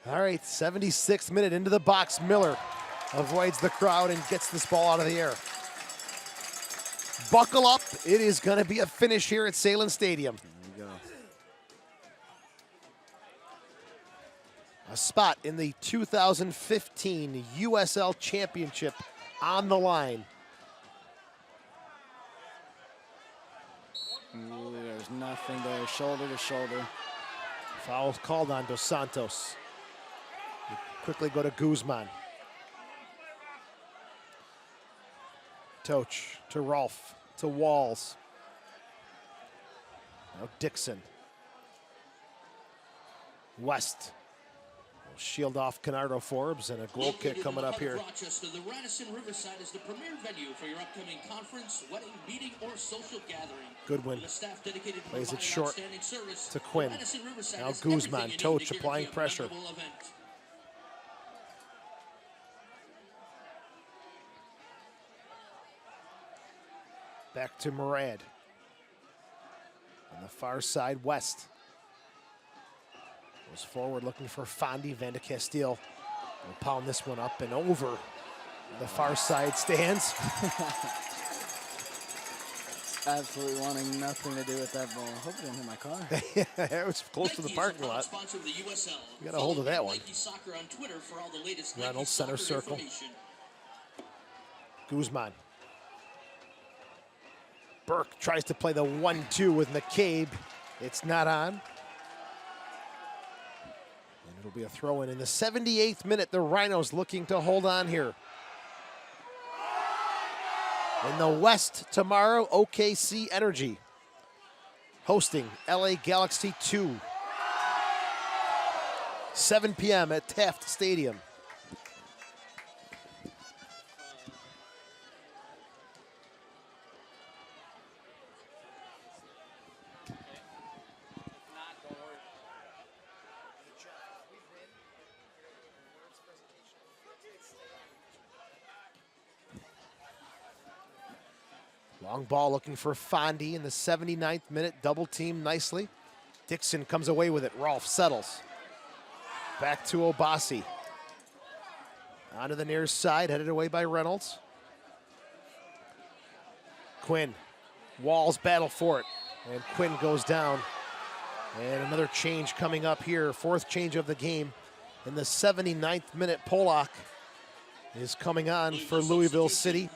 All right, 76th minute into the box. Miller avoids the crowd and gets this ball out of the air. Buckle up. It is going to be a finish here at Salem Stadium. There we go. A spot in the 2015 USL Championship on the line. Ooh, there's nothing there, shoulder to shoulder. Foul called on Dos Santos. We quickly go to Guzman. Toch to Rolfe, to Walls. Now Dixon. West will shield off Canardo Forbes, and a goal kick coming up here. Rochester, the Radisson Riverside is the premier venue for your upcoming conference, wedding, meeting, or social gathering. Goodwin With a staff dedicated to plays it providing short outstanding service, to Quinn. Radisson Riverside Now is Guzman, everything you Toch need to applying guarantee a pressure. memorable event. Back to Murad. On the far side, West. Goes forward looking for Fondi. Van de Castile will pound this one up and over the far side stands. Absolutely wanting nothing to do with that ball. I hope it didn't hit my car. Yeah, it was close to the parking lot. Sponsor of the USL. You got a hold of that one. Nike Soccer on Twitter for all the latest Reynolds, Nike center soccer circle. information. Guzman. Burke tries to play the 1-2 with McCabe. It's not on. And it'll be a throw-in in the 78th minute. The Rhinos looking to hold on here. In the West tomorrow, OKC Energy hosting LA Galaxy 2. 7 p.m. at Taft Stadium. Long ball looking for Fondi in the 79th minute. Double team nicely. Dixon comes away with it. Rolfe settles. Back to Obasi. Onto the near side, headed away by Reynolds. Quinn. Walls battle for it. And Quinn goes down. And another change coming up here. Fourth change of the game. In the 79th minute, Polak is coming on for Louisville City.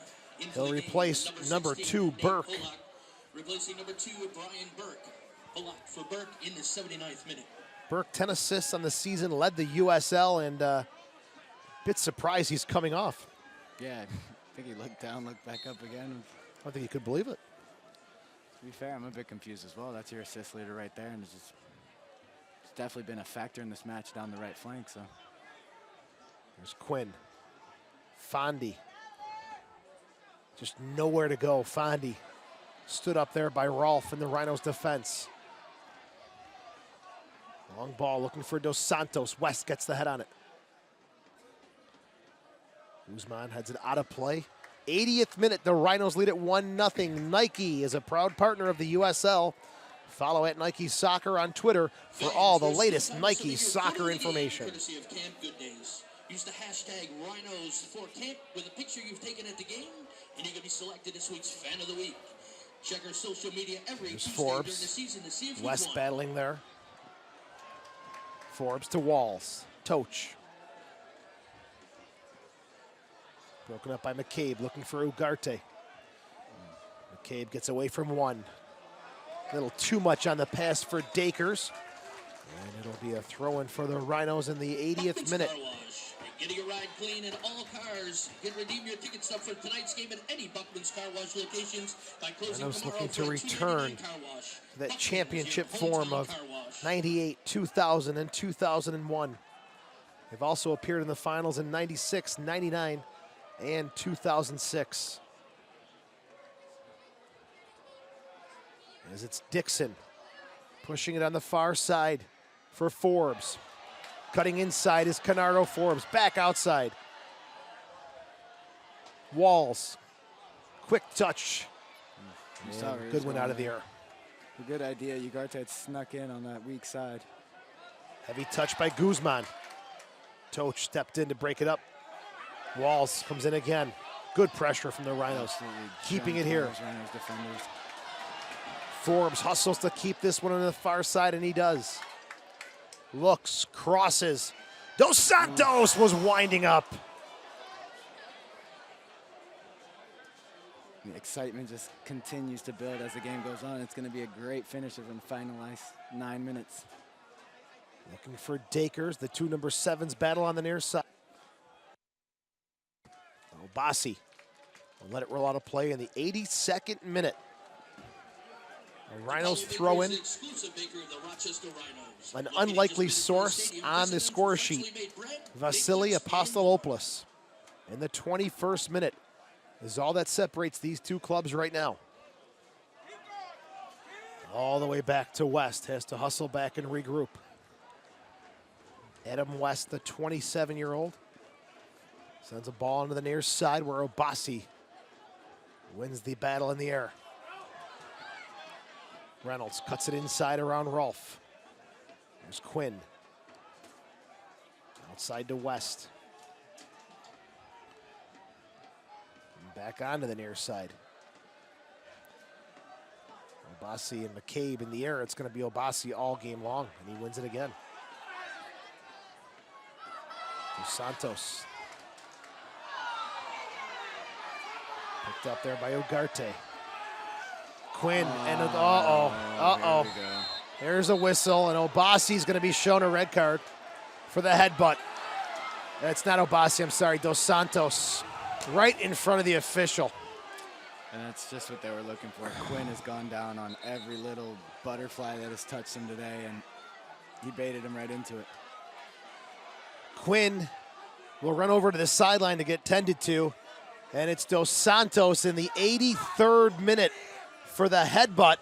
He'll replace number 2, Burke. Replacing number 2, Brian Burke. Polak for Burke in the 79th minute. Burke, 10 assists on the season, led the USL, and bit surprised he's coming off. Yeah, I think he looked down, looked back up again. I don't think he could believe it. To be fair, I'm a bit confused as well. That's your assist leader right there, and it's definitely been a factor in this match down the right flank. So there's Quinn. Fondi. Just nowhere to go. Fondi stood up there by Rolfe in the Rhinos defense. Long ball looking for Dos Santos. West gets the head on it. Guzman heads it out of play. 80th minute, the Rhinos lead at 1-0. Nike is a proud partner of the USL. Follow at Nike Soccer on Twitter for all the latest Nike soccer information. Courtesy of Camp Good Days. Use the hashtag Rhinos4Camp with a picture you've taken at the game, and you can be selected this week's Fan of the Week. Check our social media every There's Tuesday Forbes. during the season to see if West won. battling there. Forbes to Walls. Toch. Broken up by McCabe, looking for Ugarte. McCabe gets away from one. A little too much on the pass for Dakers. And it'll be a throw-in for the Rhinos in the 80th minute. Car Wash. Getting your ride clean in all cars. You can redeem your ticket stub for tonight's game at any Buckman's Car Wash locations by closing Rhinos tomorrow looking to for a return $2.99 car wash. to that Buckman's, championship your form hometown of car wash. 98, 2000, and 2001. They've also appeared in the finals in 96, 99, and 2006. As it's Dixon pushing it on the far side for Forbes. Cutting inside is Canardo. Forbes back outside. Walls. Quick touch. You saw where he Good was one going out of the there. air. A good idea. Ugarte had snuck in on that weak side. Heavy touch by Guzman. Toch stepped in to break it up. Walls comes in again. Good pressure from the Rhinos. Absolutely Keeping jumped it on here. those Rhinos defenders. Forbes hustles to keep this one on the far side, and he does. Looks, crosses. Dos Santos was winding up. The excitement just continues to build as the game goes on. It's going to be a great finish of the final 9 minutes. Looking for Dakers. The two number 7s battle on the near side. Obasi will let it roll out of play in the 82nd minute. The Rhinos throw in an unlikely source on the score sheet. Vasily Apostolopoulos in the 21st minute is all that separates these two clubs right now. All the way back to West, has to hustle back and regroup. Adam West, the 27-year-old, sends a ball into the near side where Obasi wins the battle in the air. Reynolds cuts it inside around Rolfe. There's Quinn. Outside to West. And back onto the near side. Obasi and McCabe in the air. It's going to be Obasi all game long, and he wins it again. Dos Santos. Picked up there by Ugarte. Quinn, and uh-oh. There's a whistle, and Obasi's going to be shown a red card for the headbutt. That's not Obasi, I'm sorry, Dos Santos. Right in front of the official. And that's just what they were looking for. Quinn has gone down on every little butterfly that has touched him today, and he baited him right into it. Quinn will run over to the sideline to get tended to, and it's Dos Santos in the 83rd minute for the headbutt.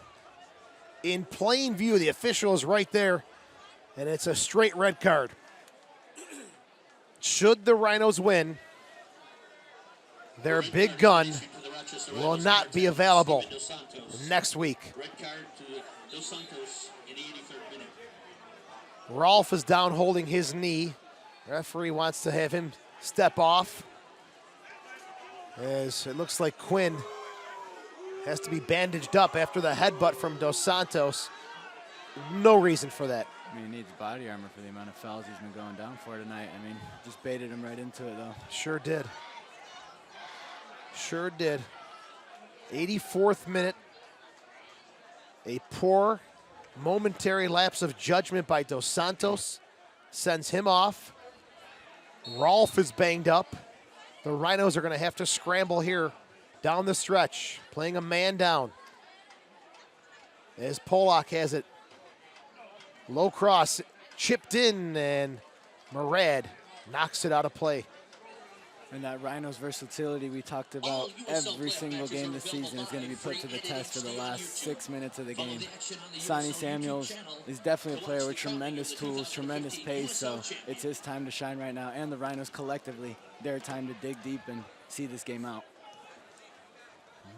In plain view, the official is right there, and it's a straight red card. Should the Rhinos win, their big gun will not be available next week. Red card to Dos Santos in the 83rd minute. Rolfe is down holding his knee. Referee wants to have him step off, as it looks like Quinn has to be bandaged up after the headbutt from Dos Santos. No reason for that. I mean, he needs body armor for the amount of fouls he's been going down for tonight. I mean, just baited him right into it, though. Sure did. Sure did. 84th minute. A poor momentary lapse of judgment by Dos Santos sends him off. Rolfe is banged up. The Rhinos are going to have to scramble here down the stretch, playing a man down. As Polak has it. Low cross, chipped in, and Murad knocks it out of play. And that Rhinos versatility we talked about every single game this season is going to be put to the test for the last 6 minutes of the game. Sonny Samuels is definitely a player with tremendous tools, tremendous pace, so it's his time to shine right now. And the Rhinos collectively, their time to dig deep and see this game out.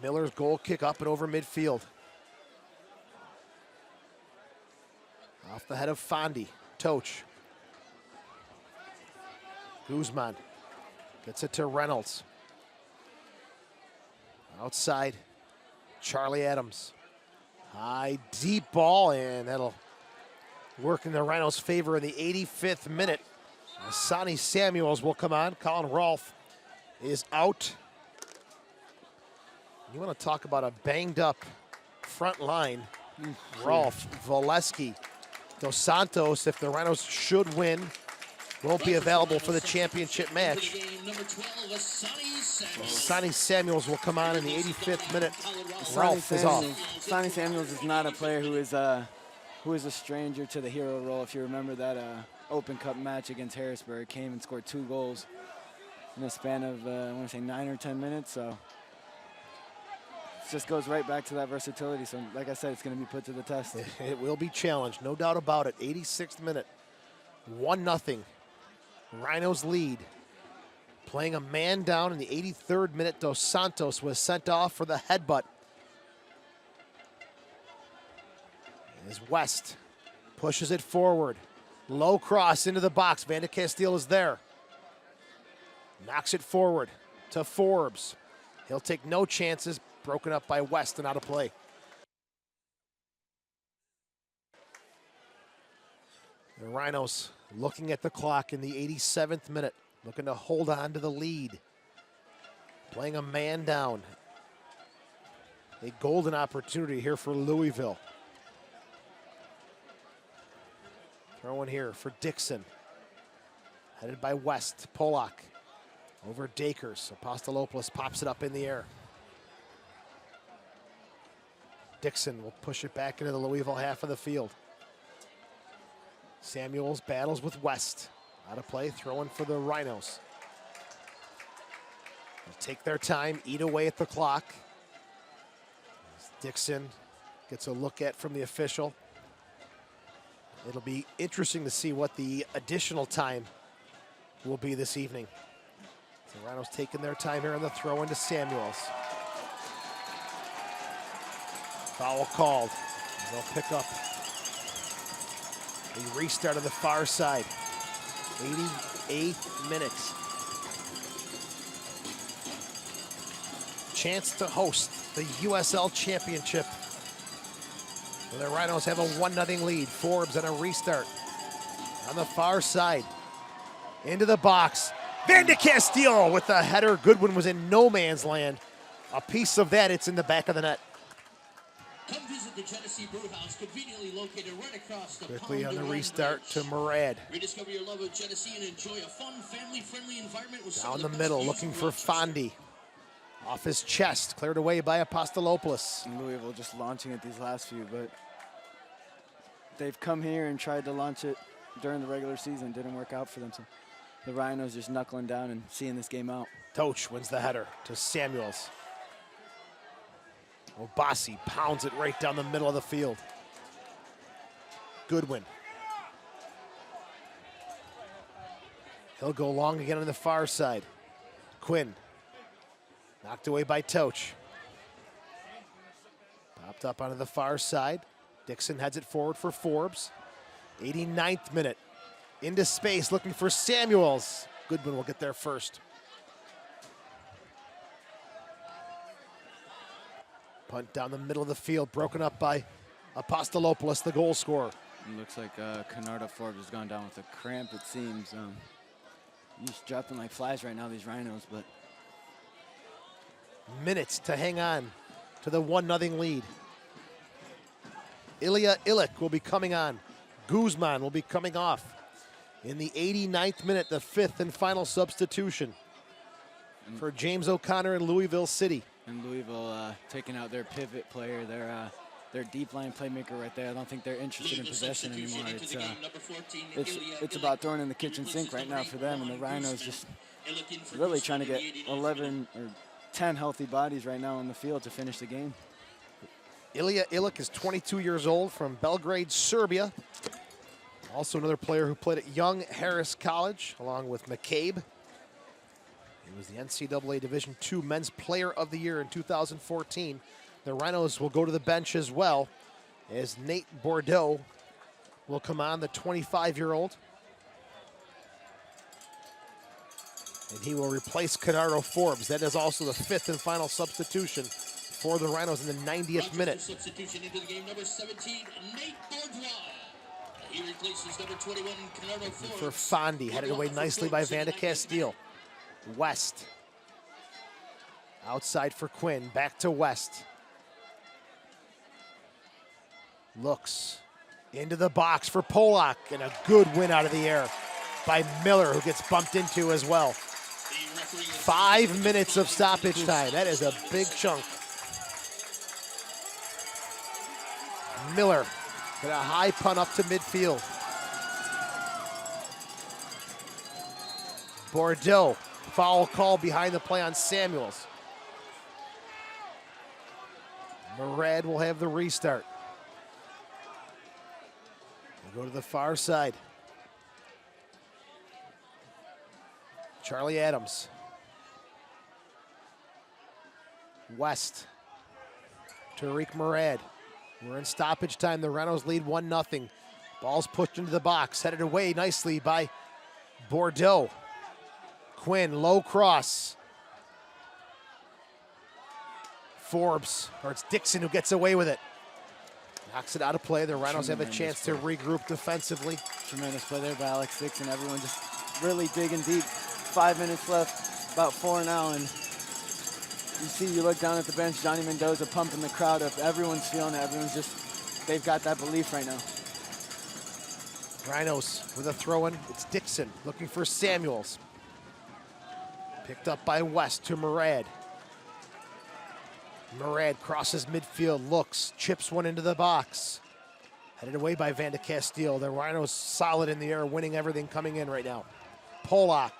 Miller's goal kick up and over midfield. Off the head of Fondi. Toch. Guzman gets it to Reynolds. Outside, Charlie Adams. High, deep ball, and that'll work in the Rhinos' favor in the 85th minute. Sonny Samuels will come on. Colin Rolfe is out. You want to talk about a banged-up front line. Rolfe, Valesky, Dos Santos, if the Rhinos should win, won't be available for the championship match. Sonny Samuels will come on in the 85th minute. Rolfe is off. Sonny Samuels is not a player who is a stranger to the hero role. If you remember that Open Cup match against Harrisburg, came and scored 2 goals in a span of, I want to say 9 or 10 minutes. So it just goes right back to that versatility. So like I said, it's going to be put to the test. It will be challenged, no doubt about it. 86th minute, 1-0. Rhinos lead. Playing a man down in the 83rd minute, Dos Santos was sent off for the headbutt. As West pushes it forward. Low cross into the box. Van de Castile is there. Knocks it forward to Forbes. He'll take no chances. Broken up by West and out of play. The Rhinos looking at the clock in the 87th minute. Looking to hold on to the lead. Playing a man down. A golden opportunity here for Louisville. Throw in here for Dixon. Headed by West. Polak over Dakers. Apostolopoulos pops it up in the air. Dixon will push it back into the Louisville half of the field. Samuels battles with West. Out of play, throwing for the Rhinos. They'll take their time, eat away at the clock. As Dixon gets a look at from the official. It'll be interesting to see what the additional time will be this evening. The Rhinos taking their time here on the throw into Samuels. Foul called. They'll pick up a restart of the far side. 88 minutes. Chance to host the USL Championship. The Rhinos have a 1-0 lead. Forbes on a restart. On the far side. Into the box. Van de Castile with the header. Goodwin was in no man's land. A piece of that, it's in the back of the net. Come visit the Genesee Brewhouse, conveniently located right across the Quickly on the Pond restart to Murad. Rediscover your love of Genesee and enjoy a fun, family-friendly environment with Down some the of the middle, best looking views for in Rochester. Fondi. Off his chest, cleared away by Apostolopoulos. And Louisville just launching it these last few, but they've come here and tried to launch it during the regular season. Didn't work out for them. So the Rhinos just knuckling down and seeing this game out. Toch wins the header to Samuels. Obasi pounds it right down the middle of the field. Goodwin. He'll go long again on the far side. Quinn. Knocked away by Toch. Popped up onto the far side. Dixon heads it forward for Forbes. 89th minute. Into space, looking for Samuels. Goodwin will get there first. Punt down the middle of the field, broken up by Apostolopoulos, the goal scorer. It looks like Canardo Forbes has gone down with a cramp, it seems. He's dropping like flies right now, these Rhinos, but minutes to hang on to the 1-0 lead. Ilya Illich will be coming on. Guzman will be coming off. In the 89th minute, the 5th and final substitution for James O'Connor in Louisville City. And Louisville taking out their pivot player, their deep line playmaker right there. I don't think they're interested in possession anymore. It's about throwing in the kitchen sink right now for them, and the Rhinos just really trying to get 11 or 10 healthy bodies right now on the field to finish the game. Ilya Illich is 22 years old from Belgrade, Serbia. Also another player who played at Young Harris College along with McCabe. He was the NCAA Division II Men's Player of the Year in 2014. The Rhinos will go to the bench as well as Nate Bordeaux will come on, the 25-year-old. And he will replace Canardo Forbes. That is also the 5th and final substitution for the Rhinos in the 90th minute. Substitution into the game, number 17, Nate Bourgeois. He replaces number 21, Canardo Forbes. For Fondi, headed away nicely by Van de Castile. West. Outside for Quinn, back to West. Looks into the box for Polak, and a good win out of the air by Miller, who gets bumped into as well. 5 minutes of stoppage time. That is a big chunk. Miller got a high punt up to midfield. Bordeaux, foul call behind the play on Samuels. Murad will have the restart. We'll go to the far side. Charlie Adams. West. Tariq Murad. We're in stoppage time. The Rhinos lead 1-0. Ball's pushed into the box. Headed away nicely by Bordeaux. Quinn, low cross. Forbes, or it's Dixon who gets away with it. Knocks it out of play. The Rhinos have a chance to regroup defensively. Tremendous play there by Alex Dixon. Everyone just really digging deep. 5 minutes left, about 4 now, and you look down at the bench, Johnny Mendoza pumping the crowd up. Everyone's feeling it. Everyone's just, they've got that belief right now. Rhinos with a throw-in. It's Dixon looking for Samuels. Picked up by West to Murad. Murad crosses midfield, looks, chips one into the box. Headed away by Van de Castile. The Rhinos solid in the air, winning everything coming in right now. Polak.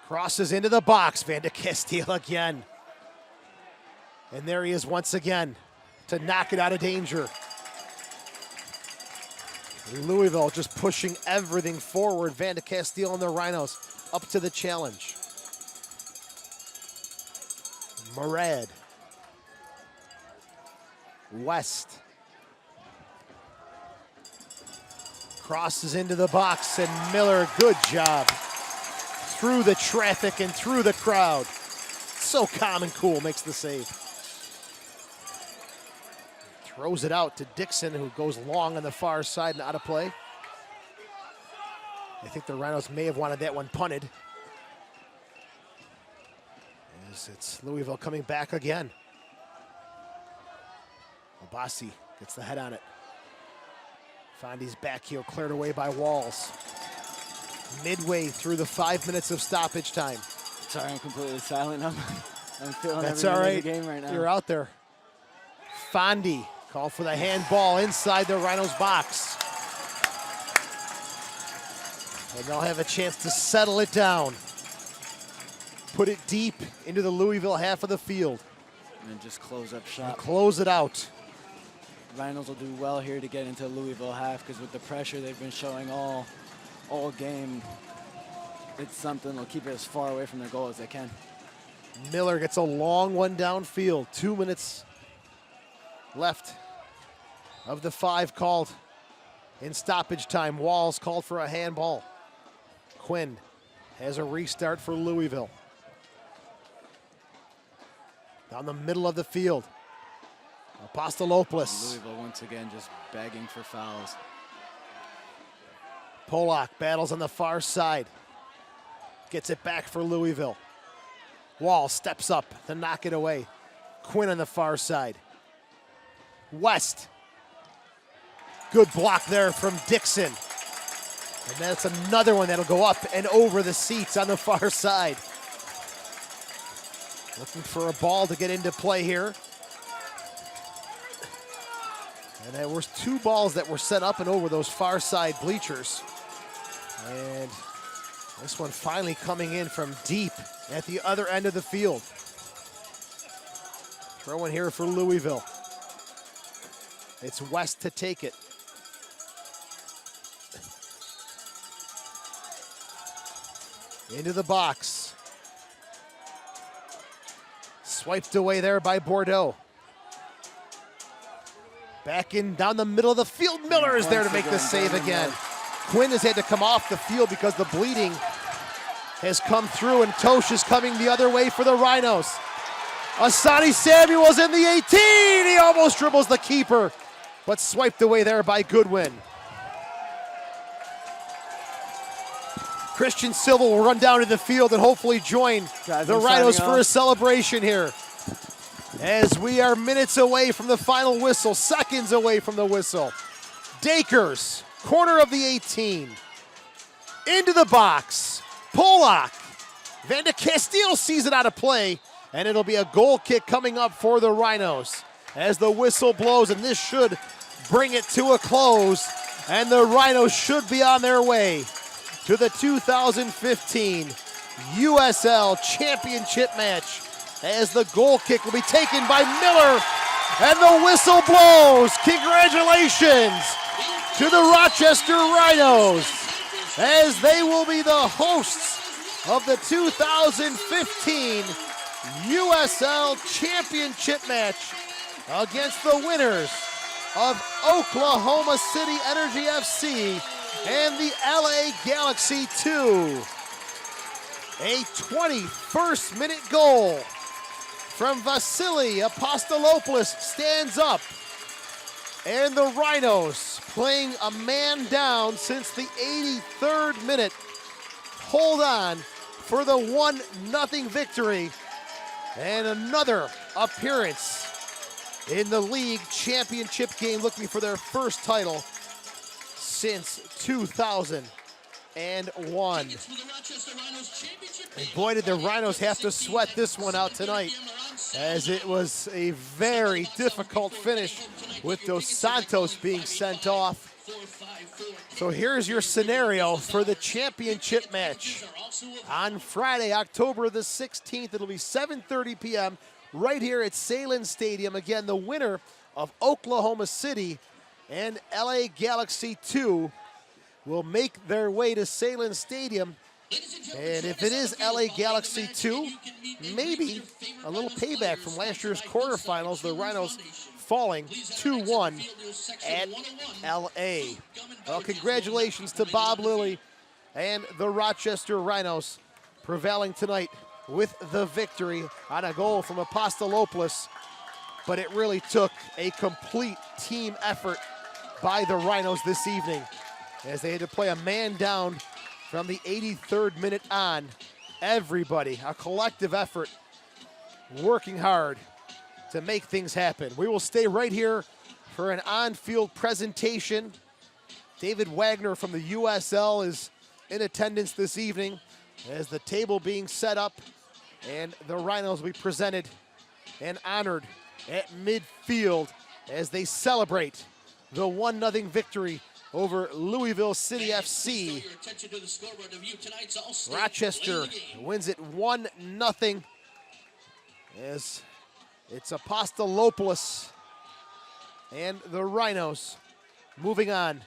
Crosses into the box, Van de Castile again. And there he is once again to knock it out of danger. Louisville just pushing everything forward. Van de Castile and the Rhinos up to the challenge. Murad. West. Crosses into the box, and Miller, good job. Through the traffic and through the crowd. So calm and cool, makes the save. Throws it out to Dixon, who goes long on the far side and out of play. I think the Rhinos may have wanted that one punted. As it's Louisville coming back again. Obasi gets the head on it. Fondy's back heel cleared away by Walls. Midway through the 5 minutes of stoppage time. Sorry, I'm completely silent. I'm feeling That's every all right. minute of the game right now. You're out there. Fondy called for the handball inside the Rhinos box. And they'll have a chance to settle it down. Put it deep into the Louisville half of the field. And just close up shop. And close it out. Rhinos will do well here to get into Louisville half, because with the pressure they've been showing all game, it's something that'll keep it as far away from their goal as they can. Miller gets a long one downfield. 2 minutes left of the 5 called in stoppage time. Walls called for a handball. Quinn has a restart for Louisville. Down the middle of the field. Apostolopoulos. Louisville once again just begging for fouls. Polak battles on the far side. Gets it back for Louisville. Wall steps up to knock it away. Quinn on the far side. West. Good block there from Dixon. And that's another one that'll go up and over the seats on the far side. Looking for a ball to get into play here. And there was 2 balls that were set up and over those far side bleachers. And this one finally coming in from deep at the other end of the field. Throw in here for Louisville. It's West to take it. Into the box. Swiped away there by Bordeaux. Back in down the middle of the field. Miller is there to make the save again. Quinn has had to come off the field because the bleeding has come through, and Tosh is coming the other way for the Rhinos. Asani Samuel's in the 18. He almost dribbles the keeper, but swiped away there by Goodwin. Christian Silva will run down to the field and hopefully join the Rhinos for a celebration here. As we are minutes away from the final whistle, seconds away from the whistle. Dakers, corner of the 18. Into the box. Polak. Van de Castile sees it out of play, and it'll be a goal kick coming up for the Rhinos as the whistle blows, and this should bring it to a close, and the Rhinos should be on their way to the 2015 USL Championship match, as the goal kick will be taken by Miller, and the whistle blows. Congratulations to the Rochester Rhinos, as they will be the hosts of the 2015 USL Championship match against the winners of Oklahoma City Energy FC and the LA Galaxy 2. A 21st minute goal from Vasily Apostolopoulos stands up, and the Rhinos, playing a man down since the 83rd minute, hold on for the 1-0 victory, and another appearance in the league championship game, looking for their first title since 2001. And boy, did the Rhinos have to sweat this one out tonight, as it was a very difficult finish with Dos Santos being sent off. So here's your scenario for the championship match. On Friday, October the 16th, it'll be 7:30 p.m. right here at Salem Stadium. Again, the winner of Oklahoma City and LA Galaxy 2 will make their way to Salem Stadium. And if it is LA Galaxy 2, maybe a little payback from last year's quarterfinals, the Rhinos falling 2-1 at LA. Well, congratulations to Bob Lilly and the Rochester Rhinos, prevailing tonight with the victory on a goal from Apostolopoulos. But it really took a complete team effort by the Rhinos this evening, as they had to play a man down from the 83rd minute on. Everybody, a collective effort, working hard to make things happen. We will stay right here for an on-field presentation. David Wagner from the USL is in attendance this evening as the table being set up, and the Rhinos will be presented and honored at midfield as they celebrate the 1-0 victory over Louisville City FC. Rochester wins it 1-0 as it's Apostolopoulos and the Rhinos moving on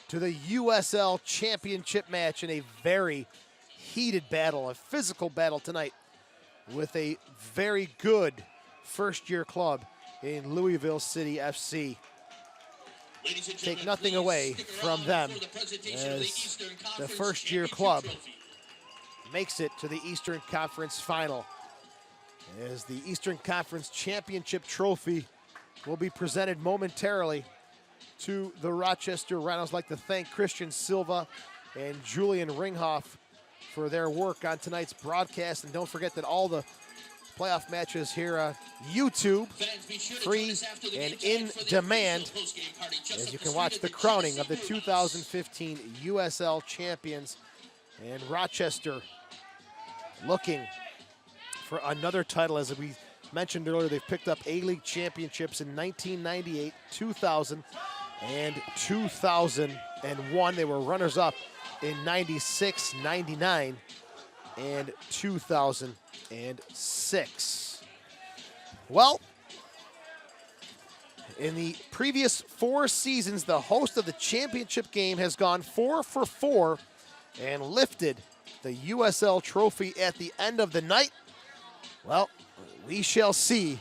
to the USL Championship match in a very heated battle, a physical battle tonight, with a very good first-year club in Louisville City FC. Take nothing away from them as the first-year club makes it to the Eastern Conference Final, as the Eastern Conference Championship trophy will be presented momentarily to the Rochester Rhinos. I'd like to thank Christian Silva and Julian Ringhoff for their work on tonight's broadcast. And don't forget that all the playoff matches here on YouTube, free and in demand, as you can watch the crowning of the 2015 USL champions. And Rochester looking for another title. As we mentioned earlier, they've picked up A-League championships in 1998, 2000, and 2001. They were runners-up in 96, 99, and 2006. Well, in the previous 4 seasons, the host of the championship game has gone 4 for 4 and lifted the USL trophy at the end of the night. Well, we shall see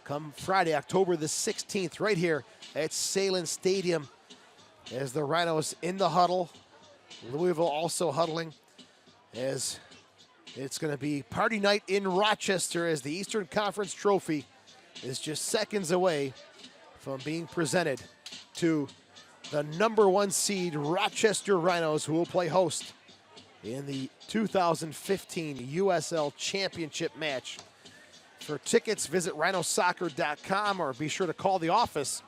come Friday, October the 16th, right here at Salem Stadium, as the Rhinos in the huddle, Louisville also huddling, as it's going to be party night in Rochester as the Eastern Conference Trophy is just seconds away from being presented to the #1 seed Rochester Rhinos, who will play host in the 2015 USL Championship match. For tickets, visit rhinosoccer.com or be sure to call the office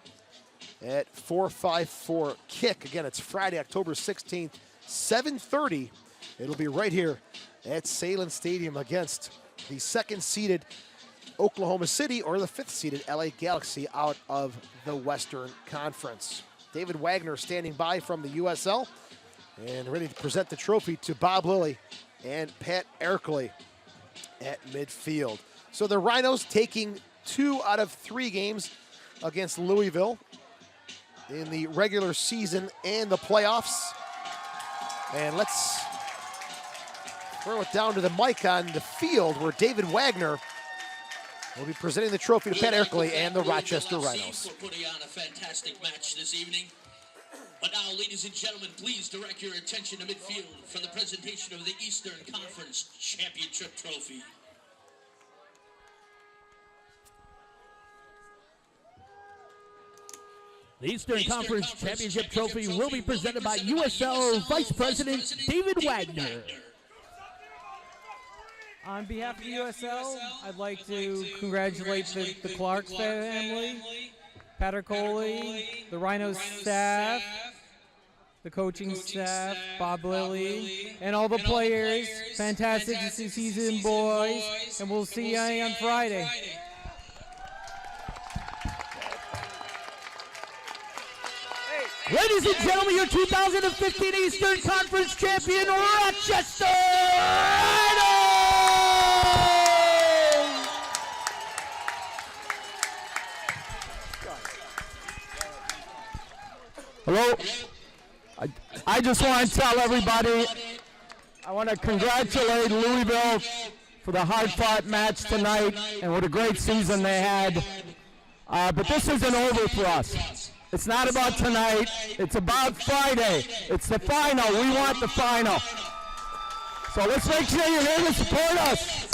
at 454-KICK. Again, it's Friday, October 16th, 7:30. It'll be right here at Salem Stadium against the 2nd-seeded Oklahoma City or the 5th-seeded LA Galaxy out of the Western Conference. David Wagner standing by from the USL and ready to present the trophy to Bob Lilly and Pat Erkley at midfield. So the Rhinos taking 2 out of 3 games against Louisville in the regular season and the playoffs. And let's throw it down to the mic on the field where David Wagner will be presenting the trophy to Pat Erkley and the Rochester Rhinos. For putting on a fantastic match this evening. But now, ladies and gentlemen, please direct your attention to midfield for the presentation of the Eastern Conference Championship Trophy. The Eastern Conference Championship Trophy will be presented by USL Vice President David Wagner. On behalf of the USL, I'd like to congratulate the Clark family, Pat Erkley, the Rhinos staff, the coaching staff, Bob Lilly, and all the players. Fantastic season, boys, and we'll see you on Friday. Ladies and gentlemen, your 2015 Eastern Conference champion, Rochester Rhinos! Hello. I just want to tell everybody, I want to congratulate Louisville for the hard-fought match tonight and what a great season they had. But this isn't over for us. It's not about tonight. It's about Friday. It's the final. We want the final. So let's make sure you're here to support us.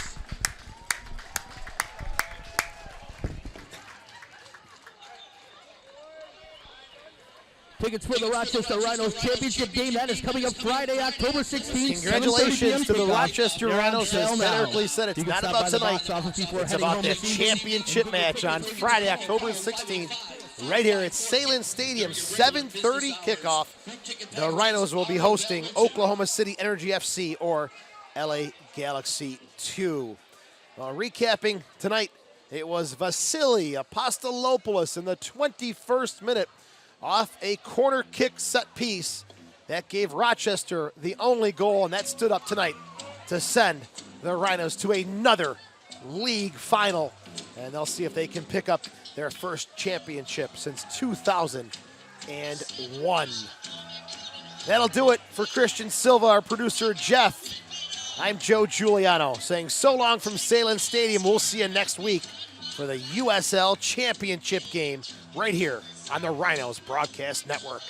Tickets for the Rochester Rhinos Championship game. That is coming up Friday, October 16th. Congratulations to the Rochester Rhinos. As Pat Erkley said, it's not about tonight. It's about that championship match on Friday, October 16th. Right here at Salem Stadium, 7:30 kickoff. The Rhinos will be hosting Oklahoma City Energy FC or LA Galaxy 2. Recapping tonight, it was Vasily Apostolopoulos in the 21st minute off a corner kick set piece that gave Rochester the only goal, and that stood up tonight to send the Rhinos to another league final. And they'll see if they can pick up their first championship since 2001. That'll do it for Christian Silva, our producer Jeff. I'm Joe Giuliano saying so long from Salem Stadium. We'll see you next week for the USL Championship game right here on the Rhinos Broadcast Network.